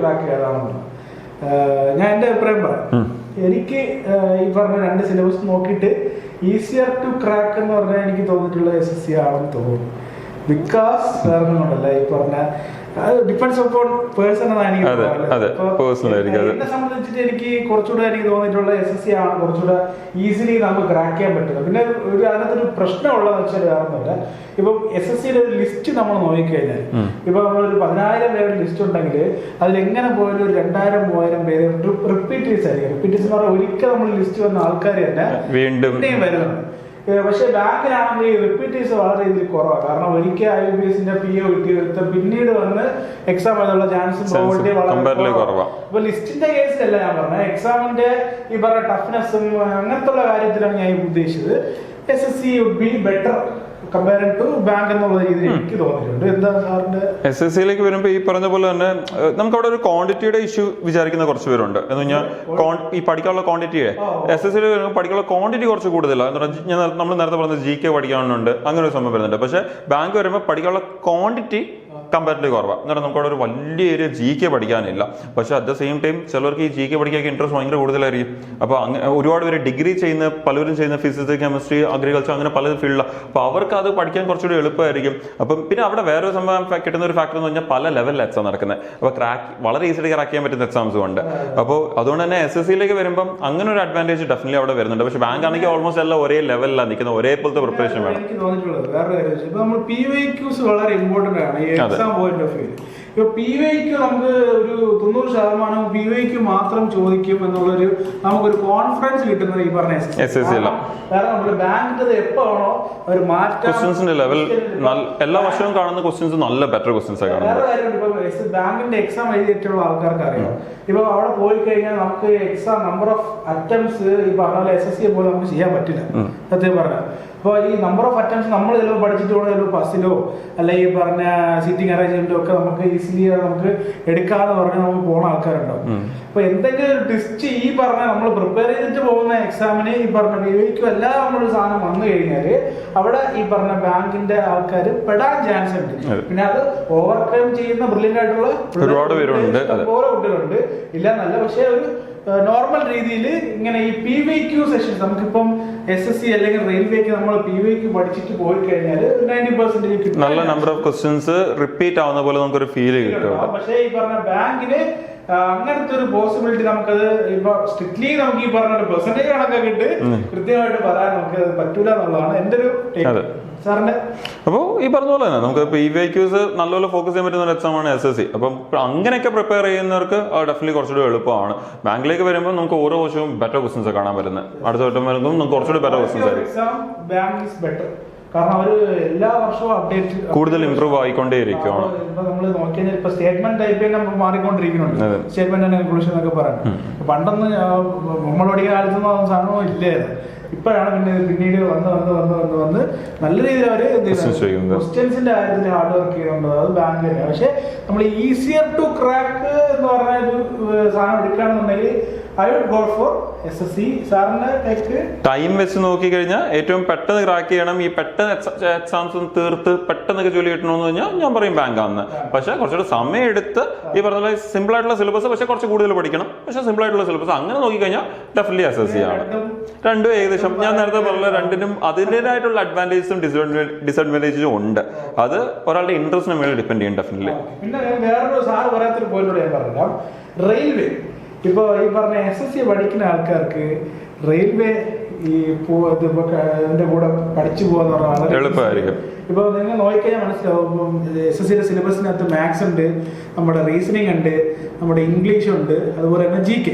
ഏതാണെന്ന് ഞാൻ എന്റെ അഭിപ്രായം പറയാം. എനിക്ക് ഈ പറഞ്ഞ 2 സിലബസ് നോക്കിയിട്ട് ഈസിയർ ടു ക്രാക്ക് എന്ന് പറഞ്ഞാൽ എനിക്ക് തോന്നിയിട്ടുള്ള SSC ആണെന്ന് തോന്നുന്നു. ബിക്കോസ് വേറൊന്നുമല്ല, ഈ പറഞ്ഞ ഡിപ്പെൻഡ്സ് അപ്പോൺ പേഴ്സൺ എന്നാണ് എനിക്ക് എന്നെ സംബന്ധിച്ചിട്ട് എനിക്ക് കുറച്ചുകൂടെ എനിക്ക് തോന്നിയിട്ടുള്ള SSC ആണ് കുറച്ചുകൂടെ ഈസിലി നമുക്ക് ക്രാക്ക് ചെയ്യാൻ പറ്റുന്നത്. പിന്നെ അതിനകത്തൊരു പ്രശ്നമുള്ളതെന്ന് വെച്ചാൽ വേറൊന്നുമില്ല. ഇപ്പം SSCയുടെ ഒരു ലിസ്റ്റ് നമ്മൾ നോക്കിക്കഴിഞ്ഞാൽ ഇപ്പൊ നമ്മളൊരു 10,000 പേരുടെ ലിസ്റ്റ് ഉണ്ടെങ്കിൽ അതിലെങ്ങനെ പോയാലും ഒരു 2,000-3,000 പേര് റിപ്പീറ്റേഴ്സ് ആയിരിക്കും. റിപ്പീറ്റേഴ്സ് എന്ന് പറഞ്ഞാൽ ഒരിക്കൽ നമ്മൾ ലിസ്റ്റ് വന്ന ആൾക്കാർ തന്നെ വീണ്ടും വരുന്നുണ്ട്. പക്ഷെ ബാങ്കിലാണെങ്കിൽ റിപ്പീറ്റേഴ്സ് വളരെ ഇതിൽ കുറവാണ്. കാരണം ഒരിക്കൽ IBPSന്റെ PO കിട്ടിയെടുത്ത് പിന്നീട് വന്ന് എക്സാം എഴുതാനുള്ള ചാൻസും പ്രോബിലിറ്റി വളരെ കുറവാണ്. അപ്പൊ ലിസ്റ്റിന്റെ കേസിലല്ല ഞാൻ പറഞ്ഞത്, എക്സാമിന്റെ ഈ പറഞ്ഞ ടഫ്നെസ്സും അങ്ങനത്തെ ഉള്ള കാര്യത്തിലാണ് ഞാൻ ഉദ്ദേശിച്ചത്. SSC would be better compared to bank എന്നുള്ള രീതിയിൽ എനിക്ക് തോന്നിയിട്ടുണ്ട്. എന്താണ് സാറിന്റെ? SSCയിലേക്ക് വരുമ്പോൾ ഈ പറഞ്ഞ പോലെ തന്നെ നമുക്ക് അവിടെ ഒരു ക്വാണ്ടിറ്റിയുടെ ഇഷ്യൂ വിചാരിക്കുന്ന കുറച്ച് പേരുണ്ട്. എന്ന് പറഞ്ഞാൽ ഈ പഠിക്കാനുള്ള ക്വാണ്ടിറ്റിയെ SSCയിൽ വരുമ്പോൾ പഠിക്കാനുള്ള ക്വാണ്ടിറ്റി കുറച്ച് കൂടുതലാണ്. എന്ന് പറഞ്ഞാൽ നമ്മൾ നേരത്തെ പറഞ്ഞത് GK പഠിക്കാനുണ്ട്, അങ്ങനെ ഒരു സംഭവം വരുന്നുണ്ട്. പക്ഷെ ബാങ്ക് വരുമ്പോൾ പഠിക്കാനുള്ള ക്വാണ്ടിറ്റി കമ്പാരിറ്റീവ്ലി കുറവാണ്. എന്നിട്ട് നമുക്ക് അവിടെ ഒരു വലിയൊരു GK പഠിക്കാനില്ല. പക്ഷെ അറ്റ് ദ സെയിം ടൈം ചിലർക്ക് ഈ GK പഠിക്കാൻ ഇൻട്രസ്റ്റ് ഭയങ്കര കൂടുതലായിരിക്കും. അപ്പോൾ അങ്ങനെ ഒരുപാട് പേര് ഡിഗ്രി ചെയ്യുന്ന, പലരും ചെയ്യുന്ന ഫിസിക്സ്, കെമിസ്ട്രി, അഗ്രികൾച്ചർ, അങ്ങനെ പല ഫീൽഡിലാണ്. അപ്പോൾ അവർക്ക് അത് പഠിക്കാൻ കുറച്ചുകൂടി എളുപ്പമായിരിക്കും. അപ്പം പിന്നെ അവിടെ വേറൊരു സംഭവം കിട്ടുന്ന ഒരു ഫാക്ടർ എന്ന് പറഞ്ഞാൽ പല ലെവലിൽ എക്സാം നടക്കുന്നത്. അപ്പോൾ വളരെ ഈസിലി ക്രാക്ക് ചെയ്യാൻ പറ്റുന്ന എക്സാംസും ഉണ്ട്. അപ്പോൾ അതുകൊണ്ട് തന്നെ SSCയിലേക്ക് വരുമ്പം അങ്ങനെ ഒരു അഡ്വാൻറ്റേജ് ഡെഫിനറ്റ്ലി അവിടെ വരുന്നുണ്ട്. പക്ഷെ ബാങ്ക് ആണെങ്കിൽ ഓൾമോസ്റ്റ് എല്ലാം ഒരേ ലെവലിലാണ് നിൽക്കുന്നത്, ഒരേപോലത്തെ പ്രിപ്പറേഷൻ വേണം. എനിക്ക് തോന്നിയിട്ടുള്ളത് വേറെ കാര്യം, PYQs വളരെ ഇമ്പോർട്ടന്റ് ആണ്. പോയിന്റ് ഓഫ് വ്യൂ ഇപ്പൊ PYQ നമുക്ക് ഒരു 90% PYQ മാത്രം ചോദിക്കും എന്നുള്ളൊരു നമുക്കൊരു കോൺഫിഡൻസ് കിട്ടുന്നത് ഈ പറഞ്ഞ SSC അല്ല. കാരണം നമ്മുടെ ബാങ്കിന്റെ എപ്പോഴാണോ അവർ മാറ്റാൻ ക്വസ്റ്റ്യൻസിന്റെ ലെവൽ എല്ലാ വർഷവും കാണുന്ന ക്വസ്റ്റ്യൻസ് നല്ല ബെറ്റർ ക്വസ്റ്റ്യൻസ് ആണ് കാണുന്നത്. വേറെ കാര്യമുണ്ട്, ഇപ്പൊ ബാങ്കിന്റെ എക്സാം എഴുതിയിട്ടുള്ള ആൾക്കാർക്ക് അറിയാം. ഇപ്പൊ അവിടെ പോയി കഴിഞ്ഞാൽ നമുക്ക് എക്സാം നമ്പർ ഓഫ് അറ്റംപ്റ്റ്സ് ഈ പറഞ്ഞ പോലെ SSC പോലെ നമുക്ക് ചെയ്യാൻ പറ്റില്ല സത്യം പറഞ്ഞാൽ. അപ്പോൾ ഈ നമ്പർ ഓഫ് അറ്റംപ്റ്റ്സ് നമ്മൾ ചിലപ്പോൾ പഠിച്ചിട്ട് കൂടെ ചിലപ്പോൾ ബസ്സിലോ അല്ല ഈ പറഞ്ഞ സീറ്റിംഗ് അറേഞ്ച്മെന്റോ ഒക്കെ നമുക്ക് ഈസിലി നമുക്ക് എടുക്കാന്ന് പറഞ്ഞാൽ നമുക്ക് പോകുന്ന ആൾക്കാരുണ്ടാവും. അപ്പൊ എന്തെങ്കിലും ഒരു ടെസ്റ്റ് ഈ പറഞ്ഞ നമ്മൾ പ്രിപ്പയർ ചെയ്തിട്ട് പോകുന്ന എക്സാമിന് ഈ പറഞ്ഞ PYQ എല്ലാം നമ്മളൊരു സാധനം വന്നു കഴിഞ്ഞാല് അവിടെ ഈ പറഞ്ഞ ബാങ്കിന്റെ ആൾക്കാർ പെടാൻ ചാൻസ് ഉണ്ട്. പിന്നെ അത് ഓവർകം ചെയ്യുന്ന ബ്രില്യൻ്റ് ആയിട്ടുള്ള ഒരുപാട് പേരുണ്ട്, ഓരോ കുട്ടികളുണ്ട്, ഇല്ല എന്നല്ല. പക്ഷെ ഒരു നോർമൽ രീതിയിൽ ഇങ്ങനെ ഈ PYQ സെഷൻസ് നമുക്കിപ്പം SSC അല്ലെങ്കിൽ റെയിൽവേക്ക് നമ്മൾ PYQ പഠിച്ചിട്ട് പോയി കഴിഞ്ഞാൽ 90% കിട്ടും. നല്ല നമ്പർ ഓഫ് ക്വസ്റ്റ്യൻസ് റിപ്പീറ്റ് ആവുന്ന പോലെ നമുക്കൊരു ഫീൽ കിട്ടും. പക്ഷേ ഈ പറഞ്ഞ ബാങ്കിന് അങ്ങനത്തെ ഒരു പോസിബിലിറ്റി നമുക്കത് ഇപ്പൊ സ്ട്രിക്ട്ലി നമുക്ക് ഈ പറഞ്ഞ പെർസെന്റേജ് കണക്കൊക്കെ ഇട്ട് കൃത്യമായിട്ട് പറയാൻ നമുക്ക് പറ്റൂല എന്നുള്ളതാണ് എന്റെ ഒരു സാറിന്റെ. അപ്പോൾ ഈ പറഞ്ഞ പോലെ തന്നെ നമുക്ക് PYQs നല്ലപോലെ ഫോക്കസ് ചെയ്യാൻ പറ്റുന്ന ഒരു എക്സാമാണ് SSC. അപ്പം അങ്ങനെയൊക്കെ പ്രിപ്പയർ ചെയ്യുന്നവർക്ക് ഡെഫിനറ്റ്ലി കുറച്ചുകൂടി എളുപ്പമാണ്. ബാങ്കിലേക്ക് വരുമ്പോൾ നമുക്ക് ഓരോ വർഷവും ബെറ്റർ ക്വസ്റ്റൻസ് കാണാൻ പറ്റുന്നത്. അടുത്ത വട്ടം വരുമ്പോൾ നമുക്ക് കുറച്ചുകൂടി ബെറ്റർ ക്വസ്റ്റൻസ് ആയിരിക്കും. കാരണം അവര് എല്ലാ വർഷവും അപ്ഡേറ്റ് കൂടുതൽ ഇംപ്രൂവ് ആയിക്കൊണ്ടേയിരിക്കുകയാണ്. ഇപ്പൊ നമ്മൾ നോക്കിയാൽ ഇപ്പൊ സ്റ്റേറ്റ്മെന്റ് ടൈപ്പ് നമ്മൾ മാറിക്കൊണ്ടിരിക്കുന്നുണ്ട്. സ്റ്റേറ്റ്മെന്റ് ആൻഡ് കൺക്ലൂഷൻ എന്നൊക്കെ പറയാം. പണ്ടൊന്നും നമ്മൾ പഠിക്കുന്ന കാലത്തൊന്നും ആ സാധനവും ഇല്ലായിരുന്നു. ഇപ്പോഴാണ് പിന്നീട് വന്ന് നല്ല രീതിയിൽ അവര് ക്വസ്റ്റ്യൻസിന്റെ കാര്യത്തിൽ ഹാർഡ് വർക്ക് ചെയ്യുന്നുണ്ട്. അത് ബാങ്ക് തന്നെയാണ്. പക്ഷെ നമ്മൾ ഈസിയർ ടു ക്രാക്ക് എന്ന് പറഞ്ഞ ഒരു സാധനം എടുക്കുകയാണെന്നുണ്ടെങ്കിൽ I would go for SSC. സാറിന്റെ ടൈം വെച്ച് നോക്കി കഴിഞ്ഞാൽ ഏറ്റവും പെട്ടെന്ന് ക്രാക്ക് ചെയ്യണം, ഈ പെട്ടെന്ന് എക്സാംസ് തീർത്ത് പെട്ടെന്നൊക്കെ ജോലി കിട്ടണമെന്ന് പറഞ്ഞാൽ ഞാൻ പറയും ബാങ്കാന്ന്. പക്ഷെ കുറച്ചുകൂടെ സമയം എടുത്ത് ഈ പറഞ്ഞ പോലെ സിമ്പിൾ ആയിട്ടുള്ള സിലബസ് പക്ഷെ കുറച്ച് കൂടുതൽ പഠിക്കണം. പക്ഷെ സിമ്പിൾ ആയിട്ടുള്ള സിലബസ് അങ്ങനെ നോക്കിക്കഴിഞ്ഞാൽ ഡെഫിനറ്റ്ലി SSC ആണ്. രണ്ടും ഏകദേശം ഞാൻ നേരത്തെ പറഞ്ഞ രണ്ടിനും അതിൻ്റെതായിട്ടുള്ള അഡ്വാൻറ്റേജസും ഡിസഡ്വാൻറ്റേജസും ഉണ്ട്. അത് ഒരാളുടെ ഇൻട്രസ്റ്റിന് മേലെ ഡിപ്പെൻഡ് ചെയ്യും ഡെഫിനറ്റ്ലി. പിന്നെ വേറൊരു സാർ പറയാത്തൊരു പോയിന്റ് ഞാൻ പറഞ്ഞാൽ റെയിൽവേ ഇപ്പൊ ഈ പറഞ്ഞ SSC പഠിക്കുന്ന ആൾക്കാർക്ക് റെയിൽവേ ഈ ഇതിന്റെ കൂടെ പഠിച്ചു പോകാന്ന് പറഞ്ഞാൽ എളുപ്പമായിരിക്കും. ഇപ്പൊ നിങ്ങൾ നോക്കിക്കഴിഞ്ഞാൽ മനസ്സിലാവും. SSCയുടെ സിലബസിനകത്ത് മാത്സ് ഉണ്ട്, നമ്മുടെ റീസണിങ് ഉണ്ട്, നമ്മുടെ ഇംഗ്ലീഷ് ഉണ്ട്, അതുപോലെ തന്നെ GK.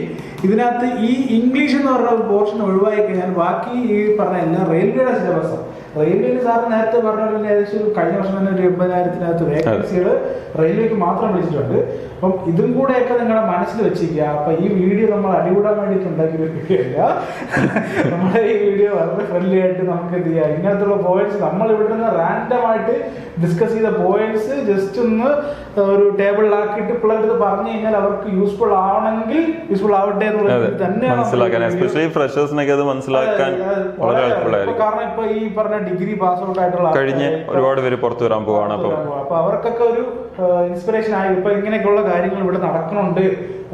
ഇതിനകത്ത് ഈ ഇംഗ്ലീഷ് എന്ന് പറഞ്ഞ പോർഷൻ ഒഴിവാക്കി കഴിഞ്ഞാൽ ബാക്കി ഈ പറഞ്ഞ എല്ലാം റെയിൽവേയുടെ സിലബസാണ്. റെയിൽവേയിൽ സാർ നേരത്തെ പറഞ്ഞ ഏകദേശം കഴിഞ്ഞ വർഷം തന്നെ ഒരു 80,000-നകത്ത് വേക്കൻസികൾ റെയിൽവേക്ക് മാത്രം വിളിച്ചിട്ടുണ്ട്. അപ്പം ഇതും കൂടെയൊക്കെ നിങ്ങളുടെ മനസ്സിൽ വെച്ചിരിക്കുക. അപ്പൊ ഈ വീഡിയോ നമ്മൾ അടികൂടാൻ വേണ്ടിയിട്ട് ഉണ്ടാക്കിയൊരു വീഡിയോ അല്ല. നമ്മുടെ ഈ വീഡിയോ വളരെ ഫ്രണ്ട്ലി ആയിട്ട് നമുക്ക് എന്ത് ചെയ്യാം, ഇങ്ങനത്തുള്ള പോയിന്റ്സ് നമ്മൾ ഇവിടുന്ന് റാൻഡം ആയിട്ട് ഡിസ്കസ് ചെയ്ത പോയിന്റ്സ് ജസ്റ്റ് ഒന്ന് ഒരു ടേബിളിലാക്കിയിട്ട് പിള്ളേർക്ക് പറഞ്ഞു കഴിഞ്ഞാൽ അവർക്ക് യൂസ്ഫുൾ ആവണമെങ്കിൽ യൂസ്ഫുൾ ആവട്ടെ എന്നുള്ളത് തന്നെയാണ്. കാരണം ഇപ്പൊ ഈ പറഞ്ഞ ഡിഗ്രി പാസ് ഔട്ട് ആയിട്ടുള്ള കഴിഞ്ഞ് ഒരുപാട് പേര് പുറത്തു വരാൻ പോവാണ്. അപ്പൊ അവർക്കൊക്കെ ഒരു ഇൻസ്പിറേഷൻ ആയി. ഇപ്പൊ ഇങ്ങനെയൊക്കെയുള്ള കാര്യങ്ങൾ ഇവിടെ നടക്കുന്നുണ്ട്,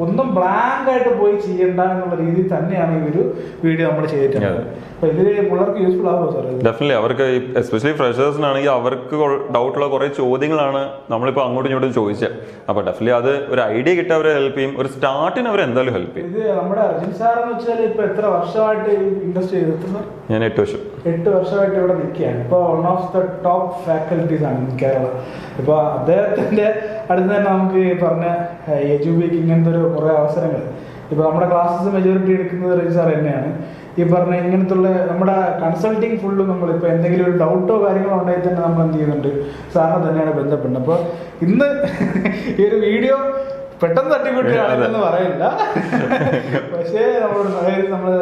ഒന്നും ബ്ലാങ്ക് ആയിട്ട് പോയി ചെയ്യണ്ട എന്നുള്ള രീതിയിൽ തന്നെയാണ് ഈ ഒരു വീഡിയോ നമ്മൾ ചെയ്തിട്ടുള്ളത്. അപ്പൊ ഇതിൽ പിള്ളേർക്ക് യൂസ്ഫുൾ ആവുമോ സാർ? ഡെഫിനറ്റ്ലി. അവർക്ക് എസ്പെഷ്യലി ഫ്രഷേഴ്സിനാണെങ്കിൽ അവർക്ക് ഡൗട്ടുള്ള കുറെ ചോദ്യങ്ങളാണ് നമ്മളിപ്പോൾ അങ്ങോട്ടും ഇങ്ങോട്ടും ചോദിച്ചത്. അപ്പൊ ഡെഫിനറ്റ്ലി അത് ഒരു ഐഡിയ കിട്ടാൻ അവരെ ഹെൽപ്പ് ചെയ്യും, ഒരു സ്റ്റാർട്ടിന് അവർ എന്തായാലും ഹെൽപ്പ് ചെയ്യും. ഇത് നമ്മുടെ അർജുൻ സാർ എന്ന് വെച്ചാൽ ഇപ്പൊ എത്ര വർഷമായിട്ട് ഇൻഡസ്ട്രി ചെയ്തിട്ടുണ്ട്? ഞാൻ 8 വർഷം. 8 വർഷമായിട്ട് ഇവിടെ നിൽക്കുകയാണ്. ഇപ്പൊ one of the top faculties ആണ് കേരള. ഇപ്പൊ അദ്ദേഹത്തിന്റെ അടുത്ത് തന്നെ നമുക്ക് പറഞ്ഞ എജുബിക്ക് ഇങ്ങനത്തെ ഒരു കുറെ അവസരങ്ങൾ ഇപ്പൊ നമ്മുടെ ക്ലാസ്സസ് മെജോറിറ്റി എടുക്കുന്നത് റജി സാർ തന്നെയാണ്. ഈ പറഞ്ഞ ഇങ്ങനത്തുള്ള നമ്മുടെ കൺസൾട്ടിങ് ഫുള്ള് നമ്മളിപ്പോൾ എന്തെങ്കിലും ഒരു ഡൗട്ടോ കാര്യങ്ങളോ ഉണ്ടെങ്കിൽ തന്നെ നമ്മൾ എന്ത് ചെയ്യുന്നുണ്ട്, സാറിനെ തന്നെയാണ് ബന്ധപ്പെടുന്നത്. അപ്പോൾ ഇന്ന് ഈ ഒരു വീഡിയോ പെട്ടെന്ന് തട്ടിക്കൂട്ടിയാണെന്ന് പറയില്ല, പക്ഷേ നമ്മളോട് സഹകരിച്ച് നമ്മൾ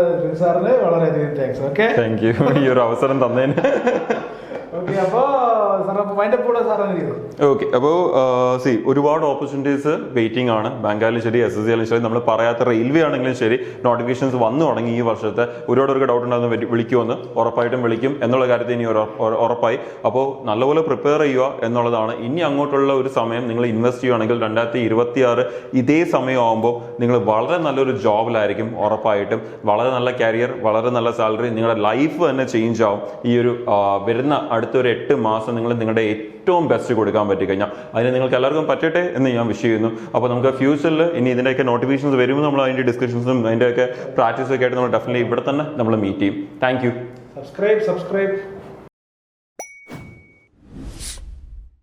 സാറിന് വളരെയധികം താങ്ക്സ്. ഓക്കെ, താങ്ക് യു ഈ ഒരു അവസരം തന്നതിന്. ഓക്കെ, അപ്പോൾ ഓക്കെ, അപ്പോൾ സി ഒരുപാട് ഓപ്പർച്യൂണിറ്റീസ് വെയിറ്റിംഗ് ആണ്. ബാങ്കായാലും ശരി, SSC ആയാലും ശരി, നമ്മൾ പറയാത്ത റെയിൽവേ ആണെങ്കിലും ശരി, നോട്ടിഫിക്കേഷൻസ് വന്നു തുടങ്ങി ഈ വർഷത്തെ. ഒരുപാട് ഡൗട്ട് ഉണ്ടാകുന്ന വിളിക്കുമെന്ന് ഉറപ്പായിട്ടും വിളിക്കും എന്നുള്ള കാര്യത്തിൽ ഇനി ഉറപ്പായി. അപ്പോൾ നല്ലപോലെ പ്രിപ്പയർ ചെയ്യുക എന്നുള്ളതാണ്. ഇനി അങ്ങോട്ടുള്ള ഒരു സമയം നിങ്ങൾ ഇൻവെസ്റ്റ് ചെയ്യുകയാണെങ്കിൽ 2026 ഇതേ സമയമാകുമ്പോൾ നിങ്ങൾ വളരെ നല്ലൊരു ജോബിലായിരിക്കും ഉറപ്പായിട്ടും. വളരെ നല്ല കരിയർ, വളരെ നല്ല സാലറി, നിങ്ങളുടെ ലൈഫ് തന്നെ ചേഞ്ച് ആവും. ഈ ഒരു വരുന്ന അടുത്തൊരു 8 മാസം നിങ്ങൾ നിങ്ങളുടെ ഏറ്റവും ബെസ്റ്റ് കൊടുക്കാൻ പറ്റി കഴിഞ്ഞാൽ അതിന് നിങ്ങൾക്ക് എല്ലാവർക്കും പറ്റട്ടെ എന്ന് ഞാൻ വിഷ് ചെയ്യുന്നു. അപ്പോൾ നമുക്ക് ഫ്യൂച്ചറിൽ ഇനി ഇതിൻ്റെയൊക്കെ നോട്ടിഫിക്കേഷൻസ് വരുമ്പോൾ നമ്മൾ അതിൻ്റെ ഡിസ്കഷൻസും അതിൻ്റെയൊക്കെ പ്രാക്ടീസും ഒക്കെ ആയിട്ട് നമ്മൾ ഡെഫിനറ്റ്ലി ഇവിടെ തന്നെ നമ്മൾ മീറ്റ് ചെയ്യും. Thank you. സബ്സ്ക്രൈബ്